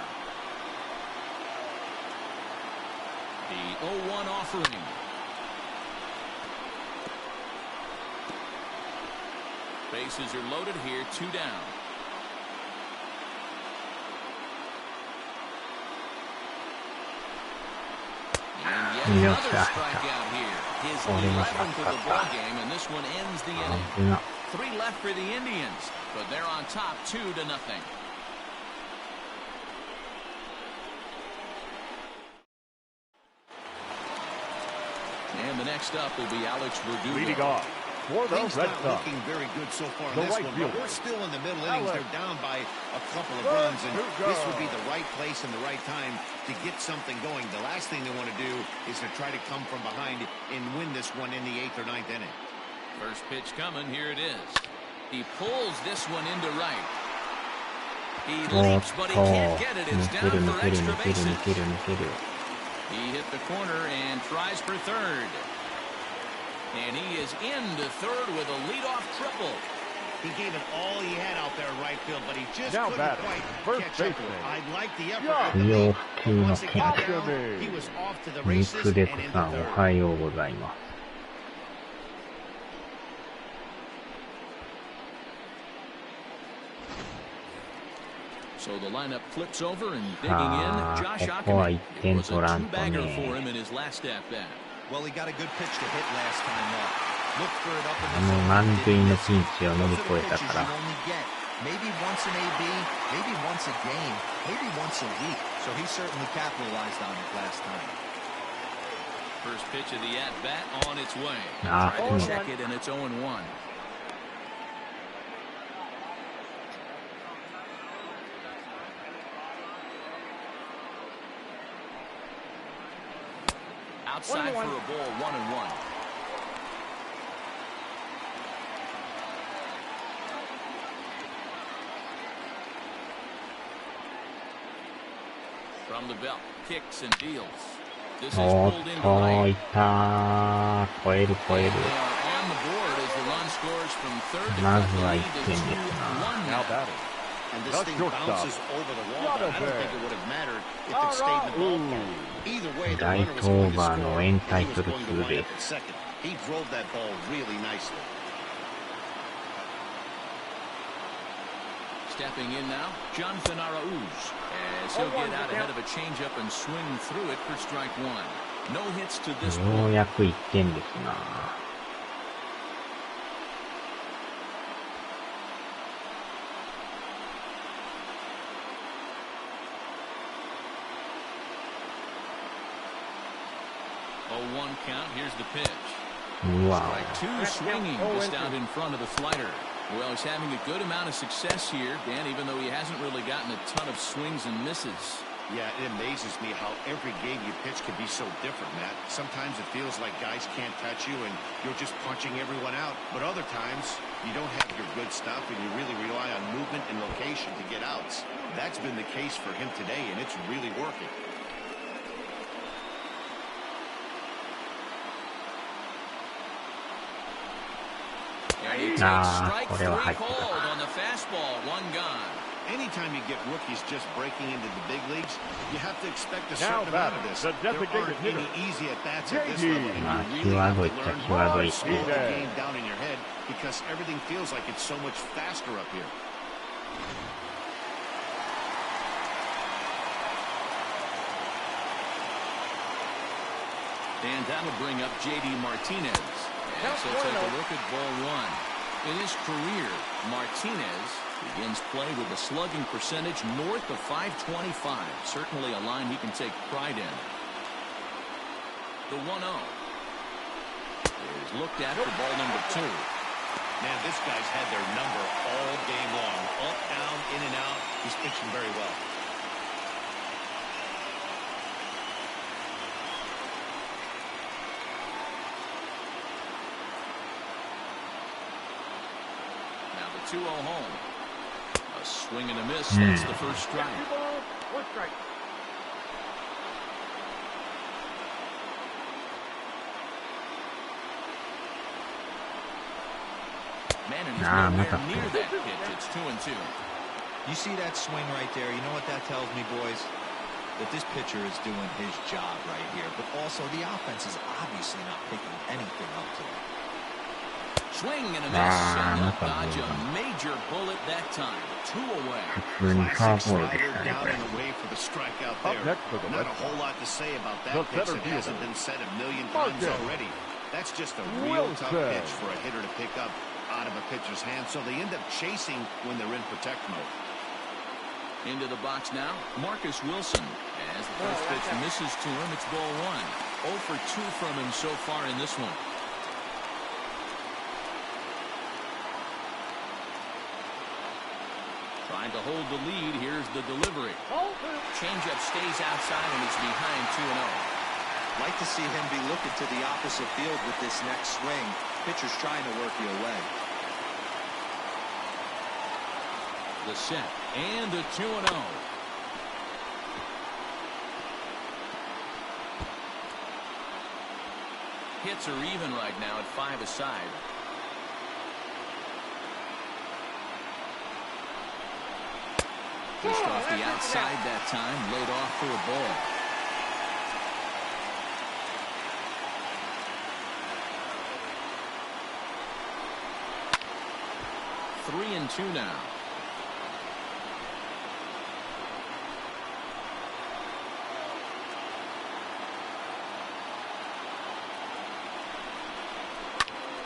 S1: The 0-1 offering. Bases are loaded here, 2 down. And yet another strikeout here. His 11th of the ballgame, and this one ends the inning. 3 left for the Indians, but they're on top 2-0. And the next up will be Alex Verdugo.
S3: Leading off for the Red Sox.
S2: Looking very good so far in this one, but we're still in the middle innings. They're down by a couple of runs, and this would be the right place and the right time to get something going. The last thing they want to do is to try to come from behind and win this one in the 8th or 9th inning.
S1: First pitch coming. Here it is. He pulls this one into right. He leaps, but he can't get it. It's down for extra bases. He hit the corner and tries for third. And he is into third with a leadoff triple.
S2: He gave it all he had out there in right field, but he just
S3: Now
S2: couldn't quite
S3: first
S2: catch up to it.
S3: baseman.
S2: I like the effort at the plate, but once it got down, he was off to the races and into third.
S1: So the lineup flips over and digging in, Josh Ackerman. It was a 2-bagger for him in his last at-bat.
S4: Well, he got a good pitch to hit last time up. Look for it up in the
S5: 満塁のピンチを乗り越えた
S4: pitches
S5: か
S4: you
S5: ら
S4: only get. Maybe once an AB, maybe once a game, maybe once a week. So he certainly capitalized on it last time.
S1: First pitch of the at-bat on its way.
S5: Ah,
S1: Try to check it, and it's 0-1. Outside for a ball, 1-1. From the belt, kicks and deals. This is
S5: おっ
S1: pulled into
S5: と
S1: right.
S5: いった超える超える
S1: They are on the board as the run scores from third to
S5: ま
S1: fifth.
S5: ず
S1: The
S5: は
S1: lead
S5: 1
S1: is
S5: 点です
S1: 2-1
S3: Now
S1: now.
S3: batting.
S2: And this
S3: The
S2: thing
S3: shortstop.
S2: bounces over the wall, but I don't think it would have mattered if it stayed in the ballpark. Either way, the
S5: ライ
S2: runner
S5: ト
S2: was
S5: オ
S2: going
S5: ー
S2: to
S5: バーの
S2: score.
S5: エン
S2: He
S5: タイ
S2: was
S5: トル
S2: going
S5: ツ
S2: to
S5: ーベ
S2: wind
S5: ー
S2: up
S5: ス
S2: at second. He drove that ball really nicely.
S1: Stepping in now, Jonathan Arauz, as he'll get out ahead of a changeup and swing through it for strike 1. No hits to this
S5: よう
S1: point.
S5: やく1点ですな
S1: 0-1 count. Here's the pitch.
S5: うわ
S1: Strike 2 swinging just out in front of the slider. Well, he's having a good amount of success here, Dan, even though he hasn't really gotten a ton of swings and misses.
S2: Yeah, it amazes me how every game you pitch can be so different, Matt. Sometimes it feels like guys can't touch you and you're just punching everyone out. But other times, you don't have your good stuff and you really rely on movement and location to get outs. That's been the case for him today, and it's really working.
S1: And he takes strike 3 called on the fastball. 1 gone.
S2: Anytime you get rookies just breaking into the big leagues, you have to expect a
S3: Now
S2: certain amount of
S3: batting,
S2: this.
S3: the
S2: There
S3: designated
S2: aren't any
S3: hitter.
S2: easy at-bats at this
S3: JD.
S2: level, and
S5: Ah,
S2: you really have to
S5: Kiwadoy,
S2: learn
S5: Kiwadoy.
S2: to slow the
S3: Yeah.
S2: game down in your head because everything feels like it's so much faster up here.
S1: And that'll bring up J.D. Martinez. And so take a look at ball 1. In his career, Martinez begins play with a slugging percentage north of .525. Certainly a line he can take pride in. The 1-0 is looked at for ball number 2.
S2: Man, this guy's had their number all game long. Up, down, in and out. He's pitching very well.
S1: Now the 2-0 home. A swing and a miss. That's the first strike.
S6: 2 balls, 1 strike.
S1: Man, and he's nowhere near that pitch. It's 2-2.
S4: You see that swing right there? You know what that tells me, boys? That this pitcher is doing his job right here. But also, the offense is obviously not picking anything up today.
S1: Swing and a miss. And they'll dodge a major bullet that time. 2 away.
S2: Classic slider down and away for the strikeout there.
S3: Next for the
S2: Not a whole lot to say about that
S3: the
S2: pitch.
S3: center
S2: It hasn't
S3: fielder.
S2: been said a million times already. That's just a real tough pitch for a hitter to pick up out of a pitcher's hand, so they end up chasing when they're in protect mode.
S1: Into the box now, Marcus Wilson. As the first pitch misses to him, it's ball 1. 0 for 2 from him so far in this one. Trying to hold the lead. Here's the delivery. Changeup stays outside and it's behind 2-0.
S4: Like to see him be looking to the opposite field with this next swing. Pitcher's trying to work you away.
S1: The set and the 2-0. Hits are even right now at 5 aside. Just off the outside that time, laid off for a ball. Three and 2 now.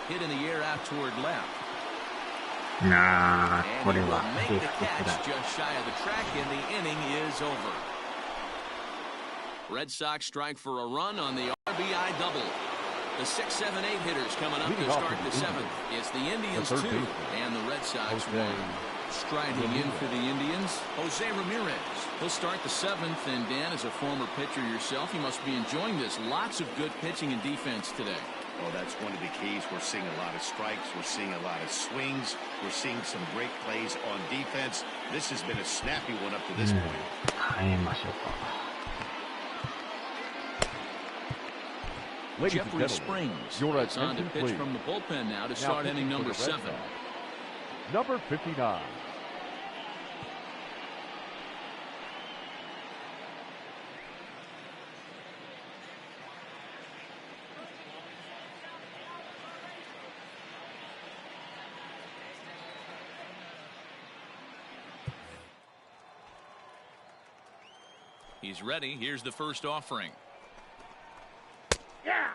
S1: Hit in the air out toward left. And he will make the catch just shy of the track, and the inning is over. Red Sox strike for a run on the RBI double. The 6, 7, 8 hitters coming up to start the 7th. It's the Indians 2 and the Red Sox 1. Striding in for the Indians, Jose Ramirez. He'll start the 7th, and Dan, as a former pitcher yourself, you must be enjoying this. Lots of good pitching and defense today.
S2: Oh, that's one of the keys. We're seeing a lot of strikes. We're seeing a lot of swings. We're seeing some great plays on defense. This has been a snappy one up to this point.
S1: Jeffrey Springs is on to pitch from the bullpen now to start inning number 7.
S3: Number 59.
S1: He's ready. Here's the first offering.
S6: Yeah.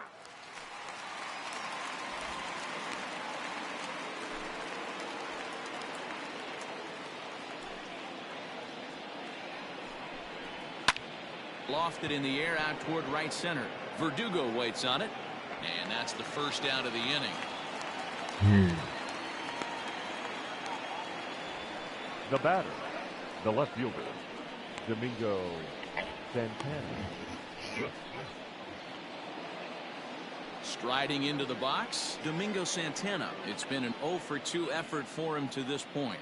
S1: Lofted in the air out toward right center. Verdugo waits on it, and that's the first out of the inning.
S3: The batter, the left fielder, Domingo Santana.
S1: Striding into the box, Domingo Santana. It's been an 0 for 2 effort for him to this point.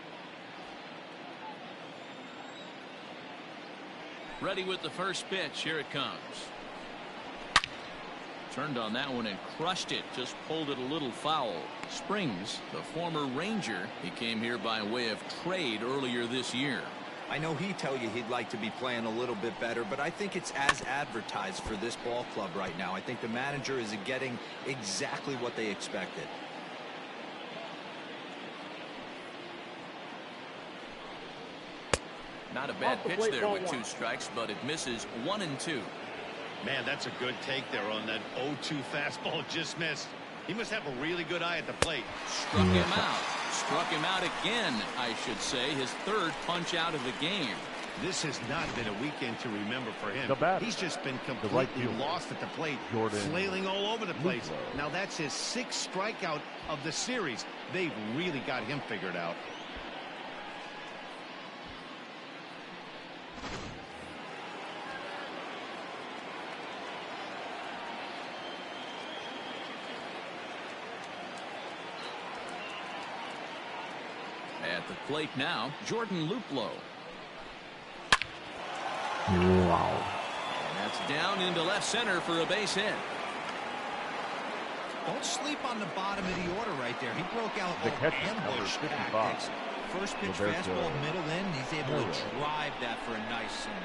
S1: Ready with the first pitch. Here it comes. Turned on that one and crushed it. Just pulled it a little foul. Springs, the former Ranger, he came here by way of trade earlier this year.
S4: I know he'd tell you he'd like to be playing a little bit better, but I think it's as advertised for this ball club right now. I think the manager is getting exactly what they expected.
S1: Not a bad pitch there with 2 strikes, but it misses 1 and 2.
S8: Man, that's a good take there on that 0-2 fastball. Just missed.
S2: He must have a really good eye at the plate.
S1: Struck him out. Struck him out again, I should say. His third punch out of the game.
S2: This has not been a weekend to remember for him. He's just been completely
S3: right
S2: lost at the plate, flailing all over the place. Now that's his 6th strikeout of the series. They've really got him figured out.
S1: At the plate now, Jordan Luplow.
S5: Wow.
S1: And that's down into left center for a base hit.
S4: Don't sleep on the bottom of the order right there. He broke out
S3: The catcher,
S4: ambush
S3: number 55.
S4: tactics. First pitch fastball, middle in. He's able to drive that for a nice single.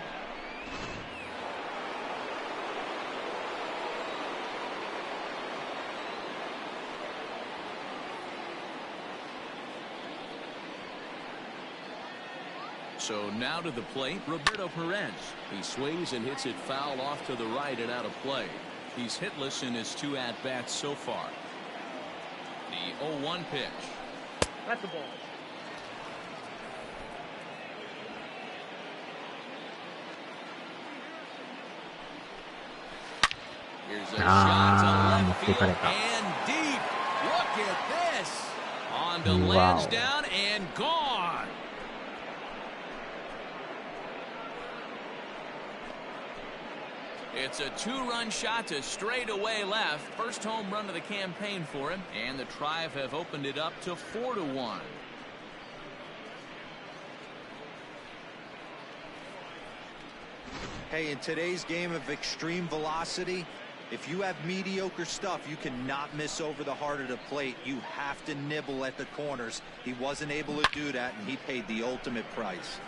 S1: So now to the plate, Roberto Perez. He swings and hits it foul off to the right and out of play. He's hitless in his 2 at-bats so far. The 0-1 pitch.
S6: That's the ball.
S1: Here's a shot to left field
S5: Motivareta.
S1: and deep. Look at this. On to
S5: Wow.
S1: Lansdowne and gone. It's a 2-run shot to straightaway left. First home run of the campaign for him, and the Tribe have opened it up to 4-1.
S4: Hey, in today's game of extreme velocity, if you have mediocre stuff, you cannot miss over the heart of the plate. You have to nibble at the corners. He wasn't able to do that, and he paid the ultimate price.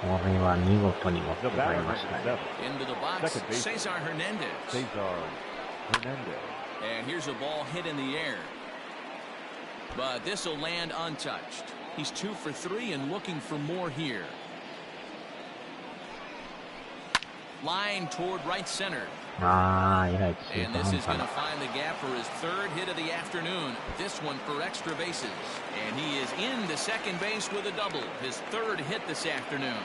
S1: Into the box, Cesar Hernandez. And here's a ball hit in the air. But this will land untouched. He's 2 for 3 and looking for more here. Line toward right center. And this is going to find the gap for his 3rd hit of the afternoon. This one for extra bases. And he is into second base with a double. His 3rd hit this afternoon.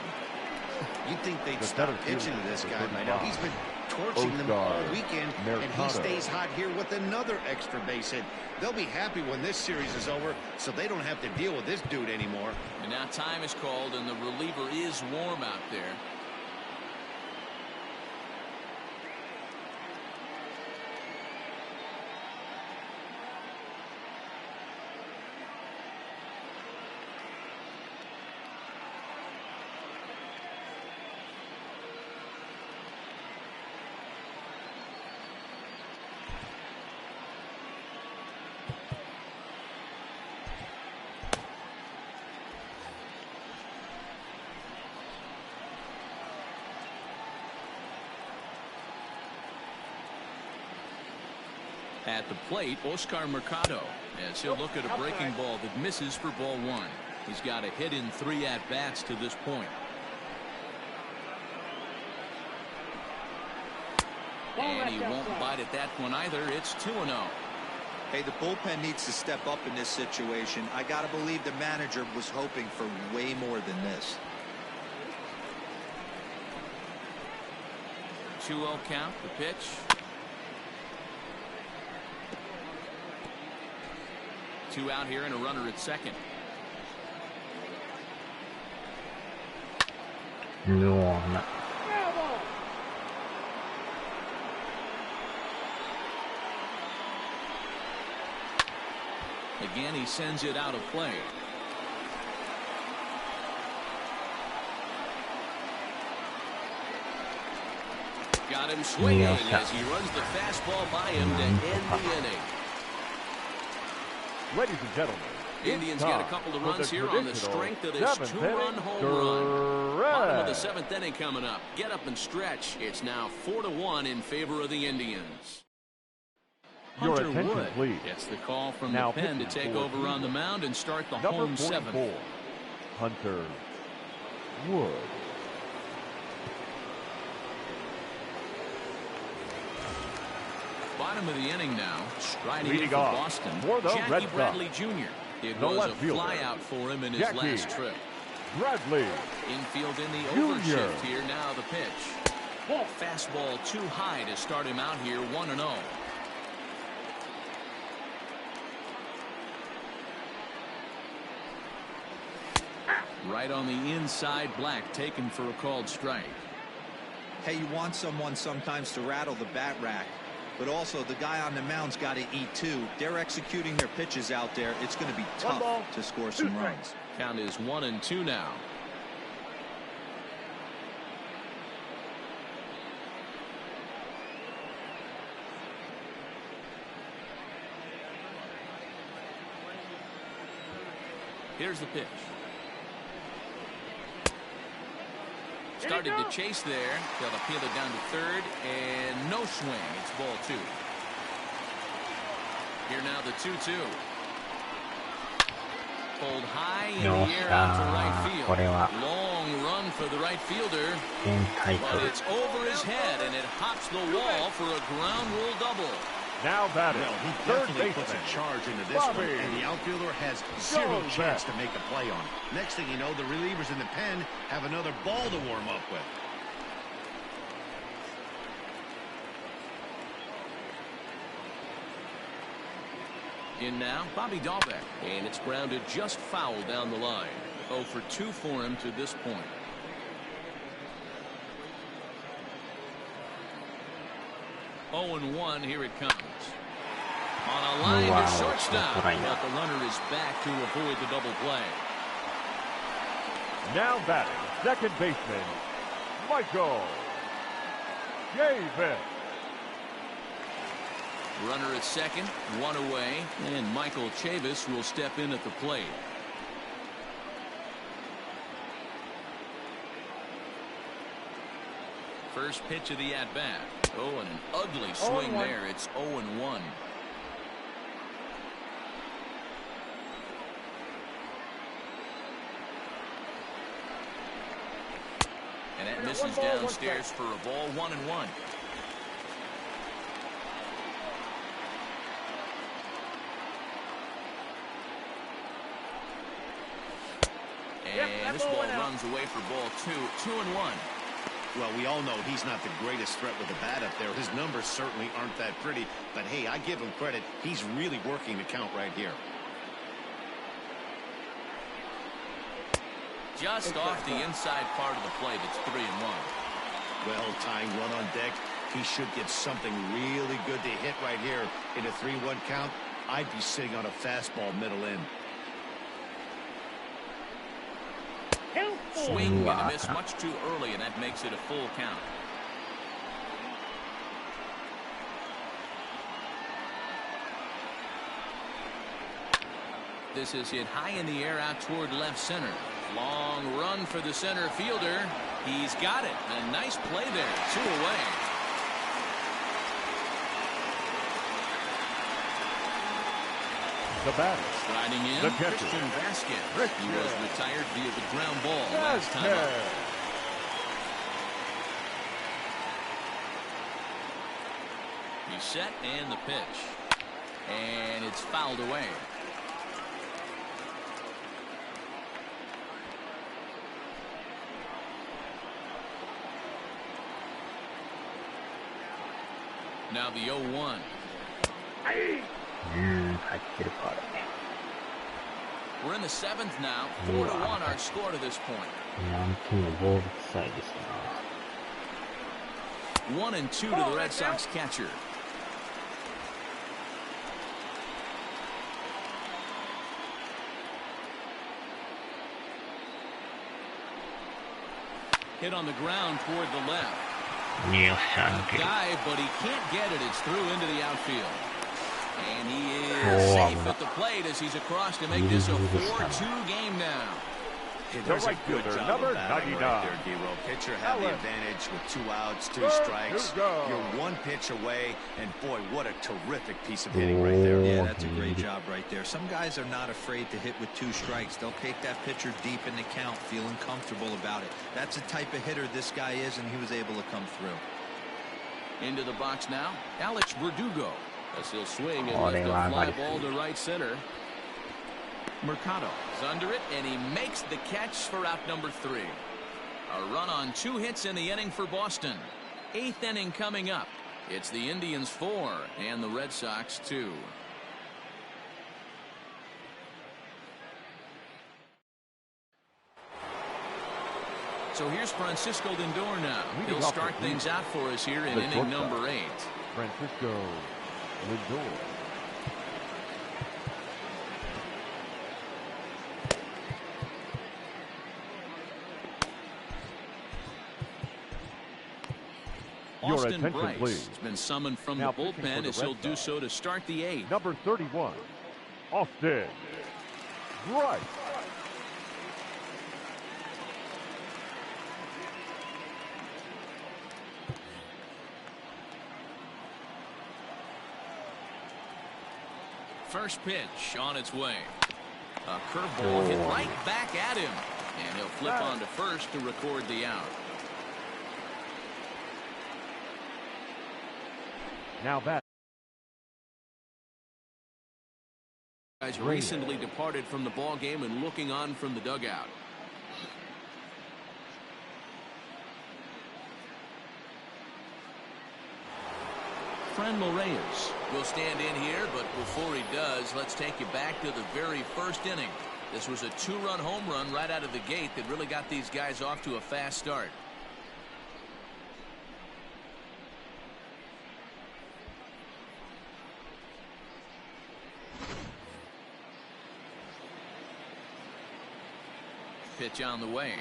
S2: You'd think they'd stop pitching to this guy by now. He's been torching them all weekend, and he stays hot here with another extra base hit. They'll be happy when this series is over, so they don't have to deal with this dude anymore.
S1: And now time is called, and the reliever is warm out there. At the plate, Oscar Mercado, as he'll look at a breaking ball that misses for ball 1. He's got a hit in 3 at-bats to this point. And he won't bite at that one either. It's 2-0.
S4: Hey, the bullpen needs to step up in this situation. I got to believe the manager was hoping for way more than this.
S1: 2-0 count, the pitch. Two out here and a runner at second. Again, he sends it out of play. Got him swinging as he runs the fastball by him to end the inning.
S3: Ladies and gentlemen,
S1: Indians get a couple of runs here on the strength of this 2-run home run. Bottom of the 7th inning coming up. Get up and stretch. It's now 4-1 in favor of the Indians.
S3: Your
S1: Hunter
S3: attention,
S1: Wood
S3: please.
S1: gets the call from
S3: Now
S1: the pen to
S3: pitching
S1: take
S3: for
S1: over on the mound and start the
S3: number
S1: home
S3: 44,
S1: 7th.
S3: Hunter Wood.
S1: bottom of the inning now. Striding in
S3: Leading
S1: for
S3: off
S1: Boston,
S3: for the
S1: Jackie
S3: Red Sox.
S1: Bradley Jr. It
S3: The
S1: was
S3: left
S1: a
S3: fielder,
S1: flyout for him in his
S3: Jackie
S1: last trip.
S3: Bradley
S1: Infield in the
S3: Jr.
S1: overshift here. Now the pitch. Fastball too high to start him out here 1-0. Right on the inside, Black taken for a called strike.
S4: Hey, you want someone sometimes to rattle the bat rack, but also the guy on the mound's got to eat too. They're executing their pitches out there. It's going to be tough to score some runs.
S1: Count is 1-2 now. Here's the pitch. Started to chase there. They'll appeal it down to third, and no swing. It's ball 2. Here now the 2-2. Pulled high in the air out to right field. Long run for the right fielder. But it's over his head, and it hops the wall for a ground rule double.
S3: now batting.
S2: Well, he
S3: Third
S2: definitely
S3: baseman
S2: puts a charge into this one, and the outfielder has zero chance to make a play on. Next thing you know, the relievers in the pen have another ball to warm up with.
S1: In now, Bobby Dahlbeck, and it's grounded just foul down the line. 0 for 2 for him to this point. And 1, here it comes. On a line to shortstop, but the runner is back to avoid the double play.
S3: Now batting, second baseman, Michael Davis.
S1: Runner at second, 1 away, and Michael Chavis will step in at the plate. First pitch of the at-bat. Oh, and an ugly swing there. It's 0-1. And that misses downstairs for a ball. 1-1. And this ball runs away for ball 2. 2-1.
S2: Well, we all know he's not the greatest threat with the bat up there. His numbers certainly aren't that pretty. But, hey, I give him credit. He's really working the count right here.
S1: Just off the inside part of the plate. It's 3-1.
S2: Well, tying run on deck. He should get something really good to hit right here in a 3-1 count. I'd be sitting on a fastball middle in.
S1: Swing and a miss much too early, and that makes it a full count. This is hit high in the air out toward left center. Long run for the center fielder. He's got it. A nice play there. 2 away.
S3: The batter,
S1: Riding in,
S3: the catcher,
S1: Christian Vasquez. He was retired via the ground ball
S3: Vasquez.
S1: last time up. He's set, and the pitch. And it's fouled away. Now the 0-1. We're in the 7th now. 4-1 our score to this point. 1-2 to the Red Sox catcher. Hit on the ground toward the left. Dive, but he can't get it. It's through into the outfield. And he is safe at the plate as he's across to make this a 4-2 game now.
S2: Hey,
S3: The right
S2: a good
S3: fielder,
S2: job
S3: number
S2: of batting
S3: 99.
S2: right there, D-Roll. Pitcher had the advantage with 2 outs, 2 strikes. You're 1 pitch away, and boy, what a terrific piece of hitting right there.
S4: Yeah, that's a great job right there. Some guys are not afraid to hit with 2 strikes. They'll take that pitcher deep in the count, feeling comfortable about it. That's the type of hitter this guy is, and he was able to come through.
S1: Into the box now, Alex Verdugo. As he'll swing and lift a fly ball to right center. Mercado is under it, and he makes the catch for out number 3. A run on 2 hits in the inning for Boston. 8th inning coming up. It's the Indians 4 and the Red Sox 2. So here's Francisco Lindor now. He'll start things out for us here in inning number 8.
S3: Francisco Lindor.
S1: Austin Bryce has been summoned from the bullpen as he'll do so to start the 8th.
S3: Number 31, Austin Bryce.
S1: First pitch on its way. A curveball hit right back at him. And he'll flip on to first to record the out.
S3: Now that
S1: guys recently departed from the ball game and looking on from the dugout. Fran Reyes will stand in here, but before he does, let's take you back to the very first inning. This was a 2-run home run right out of the gate that really got these guys off to a fast start. Pitch on the way.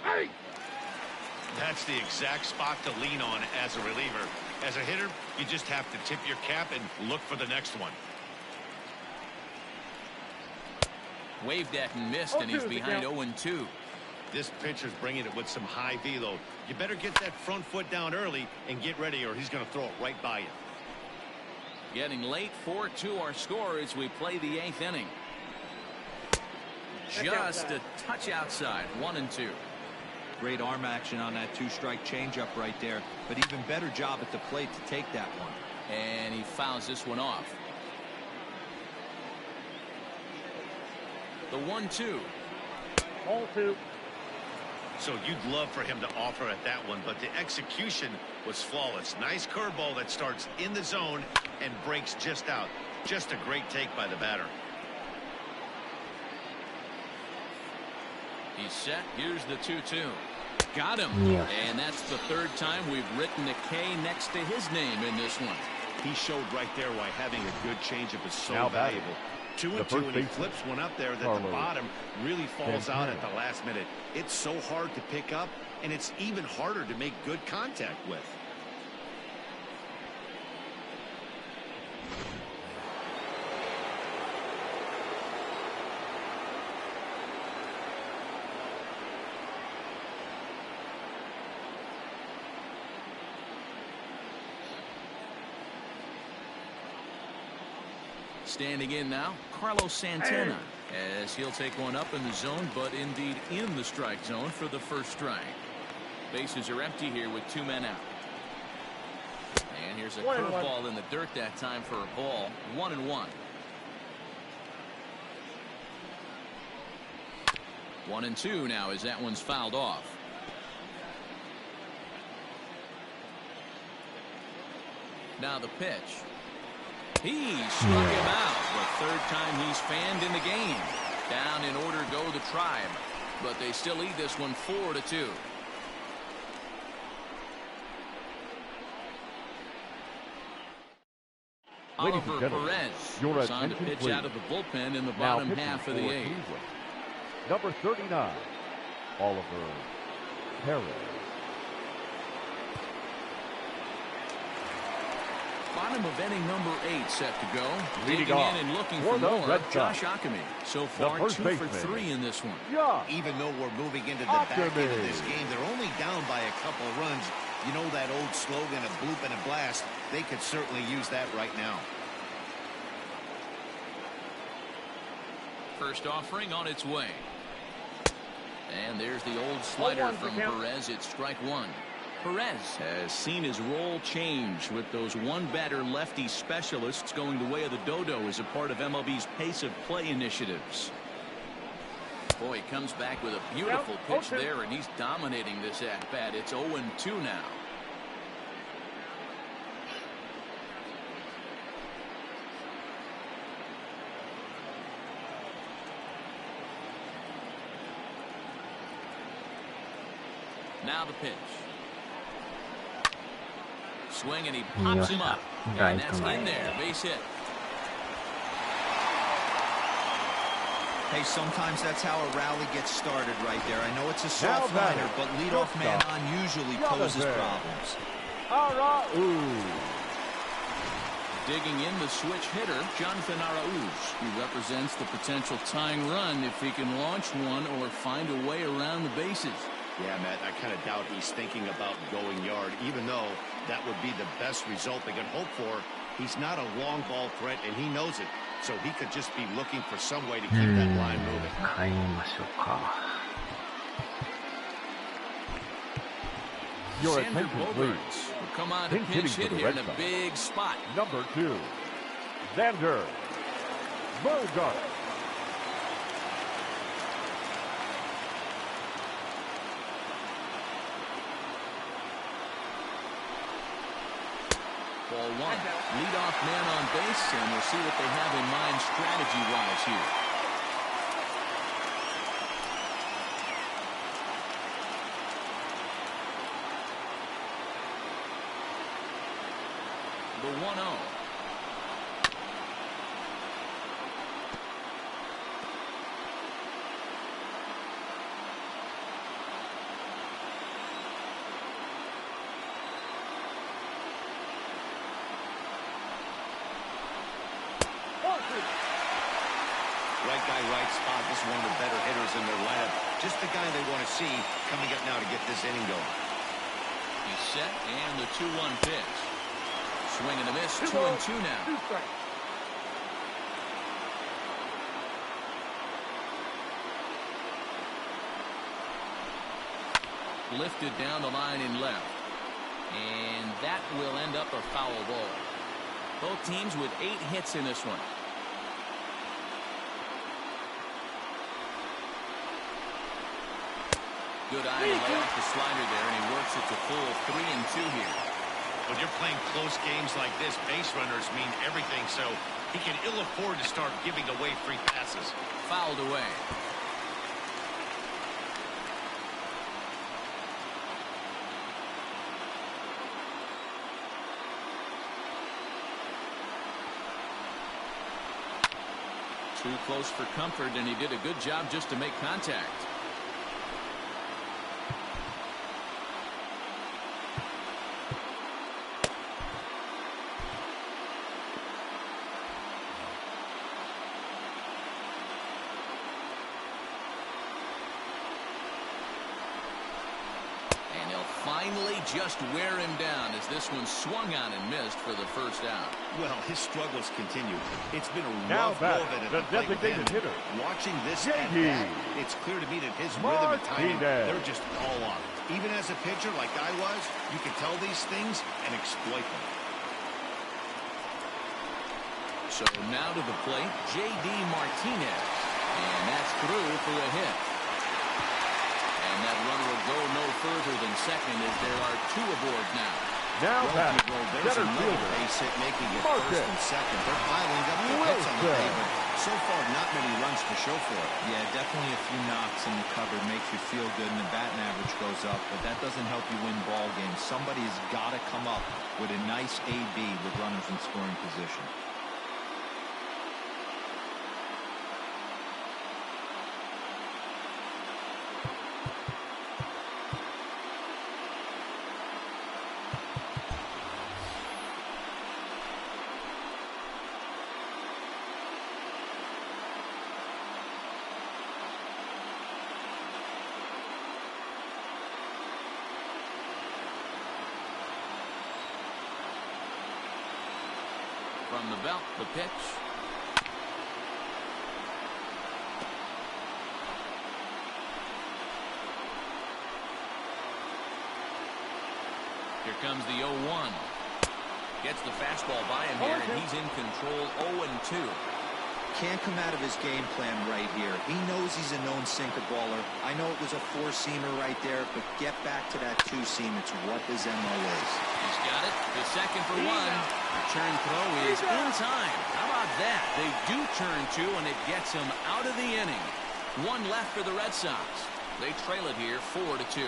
S8: Hey! That's the exact spot to lean on as a reliever. As a hitter, you just have to tip your cap and look for the next one.
S1: Waved at and missed, and he's behind 0-2.
S8: This pitcher's bringing it with some high velo. You better get that front foot down early and get ready, or he's going to throw it right by you.
S1: Getting late, 4-2 our score as we play the 8th inning. Just a touch outside, 1-2.
S4: Great arm action on that 2-strike changeup right there, but even better job at the plate to take that one.
S1: And he fouls this one off. The 1-2.
S6: 0-2.
S8: So you'd love for him to offer at that one, but the execution was flawless. Nice curveball that starts in the zone and breaks just out. Just a great take by the batter.
S1: He's set. Here's the 2-2. Got him.
S5: Yeah.
S1: And that's the 3rd time we've written a K next to his name in this one.
S2: He showed right there why having a good changeup is so
S3: Now
S2: valuable. 2-2, and he flips one up there that the bottom really falls out at the last minute. It's so hard to pick up, and it's even harder to make good contact with.
S1: Standing in now, Carlos Santana, as he'll take one up in the zone, but indeed in the strike zone for the first strike. Bases are empty here with 2 men out. And here's a curveball in the dirt that time for a ball. 1-1. 1-2 now as that one's fouled off. Now the pitch. He struck him out. The 3rd time he's fanned in the game. Down in order go the Tribe, but they still lead this one 4-2. Oliver Perez is on to pitch out of the bullpen in the bottom half of the 8th.
S3: Number 39, Oliver Perez.
S1: Bottom of inning number 8 set to go.
S3: Leading
S1: Digging in and looking for more. Josh Ockamy. So far 2 for 3 in this one.
S3: Yeah.
S2: Even though we're moving into the back end of this game, they're only down by a couple of runs. You know that old slogan, a bloop and a blast. They could certainly use that right now.
S1: First offering on its way. And there's the old slider from Perez. It's strike 1. Perez has seen his role change with those one-batter lefty specialists going the way of the dodo as a part of MLB's pace of play initiatives. Boy, he comes back with a beautiful pitch there, and he's dominating this at-bat. It's 0-2 now. Now the pitch. Swing, and he pops him up. And that's in there. Base hit.
S4: Hey, sometimes that's how a rally gets started right there. I know it's a soft liner, but leadoff man on usually poses problems.
S1: Digging in the switch hitter, Jonathan Arauz. He represents the potential tying run if he can launch one or find a way around the bases.
S2: Yeah, Matt, I kind of doubt he's thinking about going yard, even though that would be the best result they could hope for. He's not a long ball threat, and he knows it. So he could just be looking for some way to keep that line moving.
S3: Your attention, please.
S1: Will come on to pinch hit here in a big spot.
S3: Number 2, Xander Bogart.
S1: Ball one. Leadoff man on base, and we'll see what they have in mind strategy-wise here. The 1-0.
S2: Right guy, right spot. This is one of the better hitters in their lineup. Just the guy they want to see coming up now to get this inning going.
S1: He's set, and the 2-1 pitch. Swing and a miss. 2-2 now. Lifted down the line in left. And that will end up a foul ball. Both teams with 8 hits in this one. Good eye to lay off the slider there, and he works it to full 3-2 here.
S8: When you're playing close games like this, base runners mean everything, so he can ill afford to start giving away free passes.
S1: Fouled away. Too close for comfort, and he did a good job just to make contact. Finally just wear him down as this one swung on and missed for the first out.
S2: Well, his struggles continue. It's been a
S3: Now
S2: rough go of it at
S3: the
S2: the plate
S3: designated hitter.
S2: Watching this at bat, it's clear to me that his rhythm and timing, they're just all off. Even as a pitcher like I was, you can tell these things and exploit them.
S1: So now to the plate, J.D. Martinez. And that's through for a hit. And that runner will go no further than second as there are 2 aboard now.
S3: Now back,
S2: there's
S3: center
S2: another
S3: fielder,
S2: base hit making it first and second. They're piling up the hits on the day, but so far not many runs to show for it.
S4: Yeah, definitely a few knocks in the cupboard makes you feel good, and the batting average goes up, but that doesn't help you win ball games. Somebody's got to come up with a nice AB with runners in scoring position.
S1: From the belt, the pitch. Here comes the 0-1. Gets the fastball by him here, and he's in control. 0-2.
S4: Can't come out of his game plan right here. He knows he's a known sinker baller. I know it was a four-seamer right there, but get back to that two-seam. It's what his MO is.
S1: He's got it. The second for one. Return throw is in time. How about that? They do turn two, and it gets him out of the inning. One left for the Red Sox. They trail it here 4-2.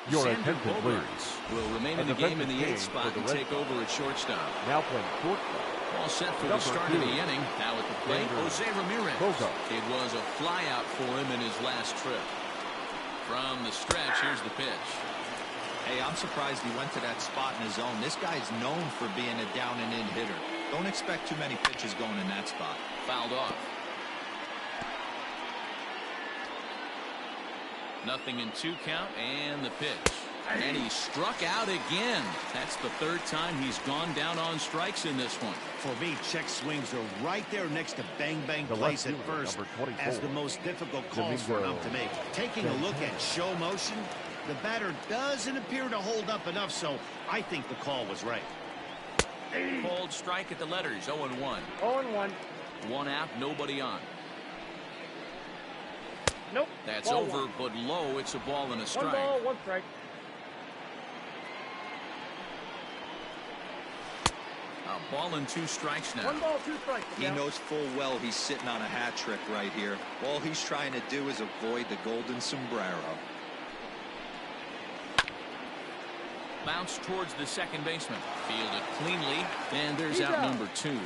S3: Your attention, please.
S1: Will remain in the game in the 8th spot and take over at shortstop.
S3: Now playing shortstop.
S1: All set for the start of the inning. Now at the plate, Jose Ramirez. It was a flyout for him in his last trip. From the stretch, here's the pitch.
S4: Hey, I'm surprised he went to that spot in his zone. This guy's known for being a down-and-in hitter. Don't expect too many pitches going in that spot.
S1: Fouled off. Nothing in 2 count, and the pitch. And he struck out again. That's the 3rd time he's gone down on strikes in this one.
S2: For me, check swings are right there next to bang-bang plays at first as the most difficult calls for him to make. Taking a look at show motion, the batter doesn't appear to hold up enough, so I think the call was right.
S1: Cold strike at the letters, 0-1.
S6: 0-1.
S1: One out, nobody on.
S6: Nope.
S1: That's
S6: ball
S1: over,
S6: one.
S1: but low. It's a ball and a strike.
S6: 1 ball, 1 strike.
S1: A ball and 2 strikes now.
S6: 1 ball, 2 strikes.
S4: He knows full well he's sitting on a hat trick right here. All he's trying to do is avoid the golden sombrero.
S1: Bounce towards the second baseman. Fielded cleanly, and there's out number 2.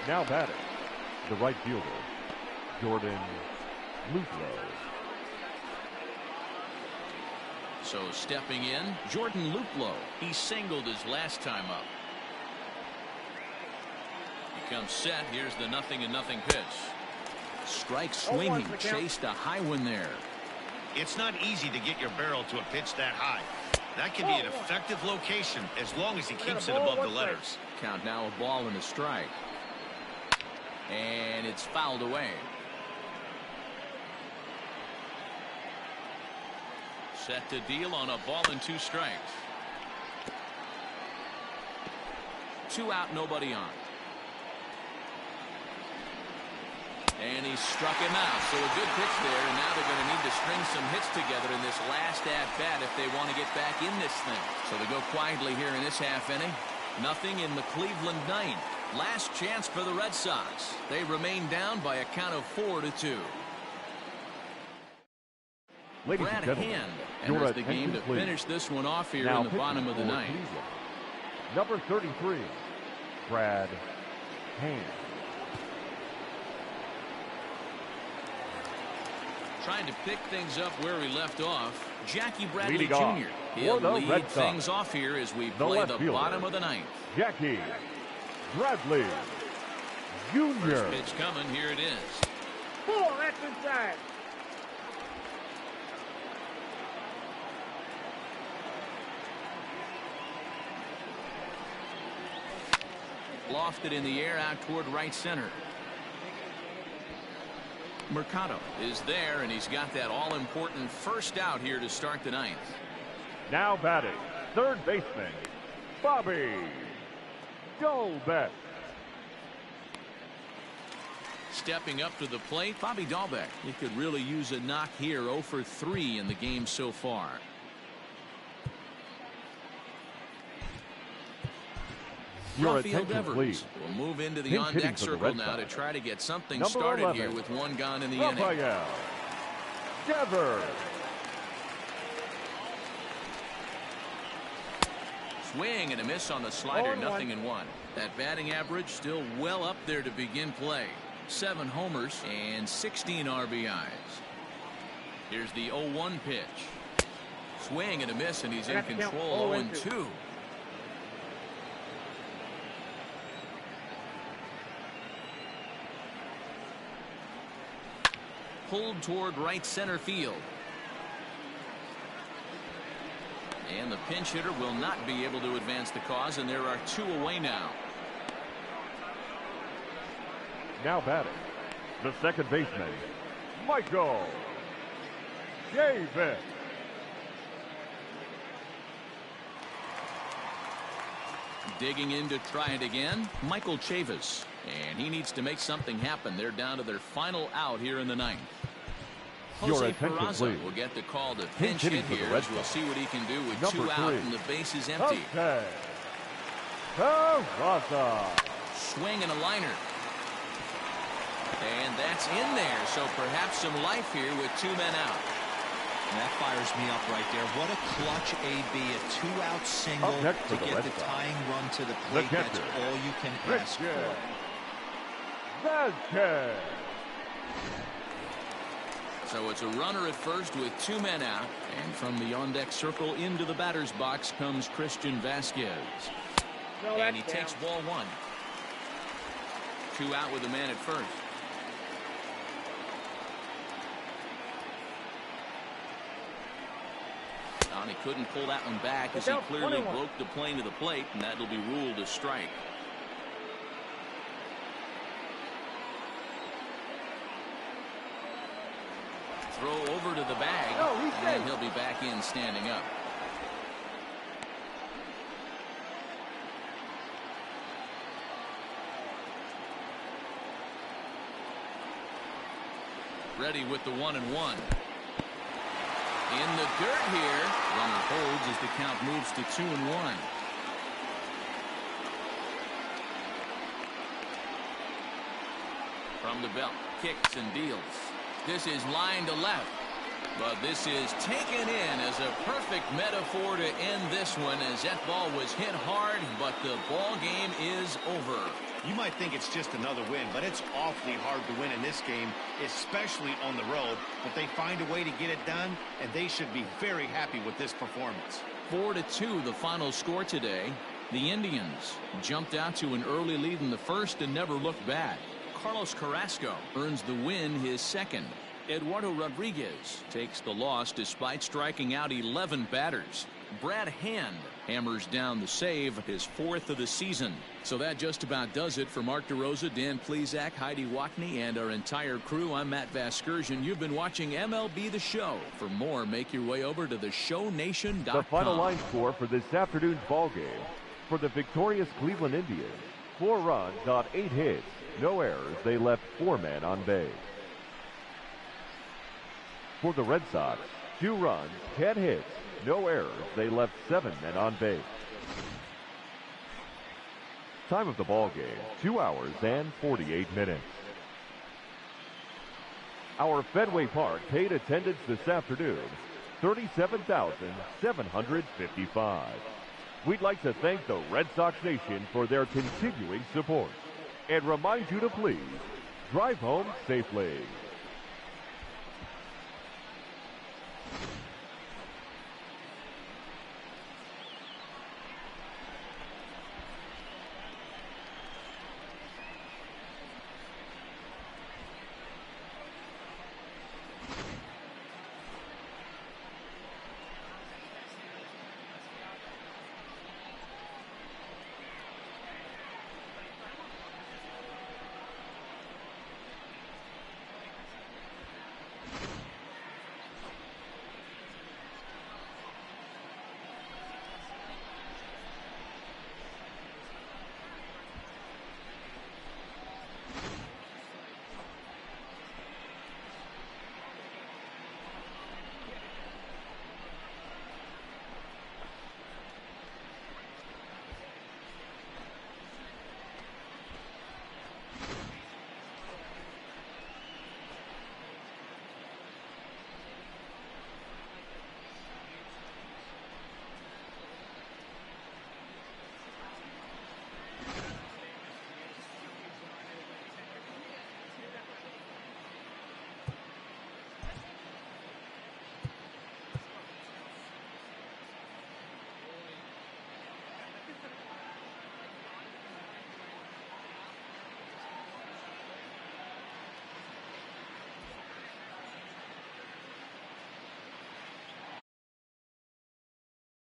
S3: Now batting, the right fielder, Jordan Luplow.
S1: So stepping in, Jordan Luplow. He singled his last time up. He comes set. Here's the 0-0 pitch. Strike swinging. Chased a high one there.
S8: It's not easy to get your barrel to a pitch that high. That can be an effective location as long as he keeps it above the letters.
S1: Count now, a ball and a strike. And it's fouled away. Set to deal on a ball and 2 strikes. 2 out, nobody on. And he struck him out. So a good pitch there, and now they're going to need to string some hits together in this last at-bat if they want to get back in this thing. So they go quietly here in this half inning. Nothing in the Cleveland 9th. Last chance for the Red Sox. They remain down by a count of 4-2.
S3: Ladies
S1: Brad
S3: and gentlemen,
S1: Hand enters the game to finish this one off here in the bottom of the 9th.
S3: Number 33, Brad Hand.
S1: Trying to pick things up where we left off. Jackie Bradley
S3: Leading off
S1: Jr. He'll
S3: for the
S1: lead
S3: Red Sox,
S1: things off here as we play
S3: left
S1: the
S3: fielder,
S1: bottom of the 9th.
S3: Jackie Bradley Jr.
S1: First pitch coming. Here it is.
S6: 4, that's inside.
S1: Lofted in the air out toward right center. Mercado is there, and he's got that all-important first out here to start the 9th.
S3: Now batting, third baseman, Bobby Dalbec.
S1: Stepping up to the plate, Bobby Dalbec. He could really use a knock here. 0 for 3 in the game so far.
S3: Your
S1: Rafael
S3: attention,
S1: Devers
S3: please.
S1: will move into the
S3: Pinch hitting
S1: on-deck
S3: for the
S1: circle
S3: Red
S1: now
S3: Sox.
S1: to try to get something
S3: Number
S1: started
S3: 11,
S1: here with 1 gone in the inning.
S3: Rafael Devers.
S1: Swing and a miss on the slider,
S6: 0-1.
S1: 0-1. That batting average still well up there to begin play. 7 homers and 16 RBIs. Here's the 0-1 pitch. Swing and a miss, and he's in control. 0-2. Pulled toward right center field. And the pinch hitter will not be able to advance the cause, and there are 2 away now.
S3: Now batting, the second baseman, Michael Davis.
S1: Digging in to try it again, Michael Chavis. And he needs to make something happen. They're down to their final out here in the ninth. Jose Peraza will get the call to pinch hit here as we'll see what he can do with two out and the base is empty.
S3: Peraza.
S1: Swing and a liner. And that's in there, so perhaps some life here with two men out.
S4: And that fires me up right there. What a clutch AB, a two-out single to get the tying run to the plate. That's all you can ask for.
S1: So it's a runner at first with two men out. And from the on-deck circle into the batter's box comes Christian Vasquez. And he takes ball one. Two out with a man at first. And he couldn't pull that one back as he clearly broke the plane to the plate, and that'll be ruled a strike. Throw over to the bag, and he'll be back in standing up. Ready with the 1-1. In the dirt here. Runner holds as the count moves to 2-1. From the belt, kicks and deals. This is line to left. But this is taken in as a perfect metaphor to end this one, as that ball was hit hard, but the ball game is over.
S2: You might think it's just another win, but it's awfully hard to win in this game, especially on the road. But they find a way to get it done, and they should be very happy with this performance.
S1: 4-2 the final score today. The Indians jumped out to an early lead in the first and never looked back. Carlos Carrasco earns the win, his second. Eduardo Rodriguez takes the loss despite striking out 11 batters. Brad Hand hammers down the save, his fourth of the season. So that just about does it for Mark DeRosa, Dan Plesac, Heidi Watney, and our entire crew. I'm Matt Vasgersian. You've been watching MLB The Show. For more, make your way over to theshownation.com.
S3: The final line score for this afternoon's ball game. For the victorious Cleveland Indians, 4 runs on 8 hits, no errors. They left 4 men on base. For the Red Sox, 2 runs, 10 hits, no errors. They left 7 men on base. Time of the ball game, 2 hours and 48 minutes. Our Fenway Park paid attendance this afternoon, 37,755. We'd like to thank the Red Sox Nation for their continuing support and remind you to please drive home safely.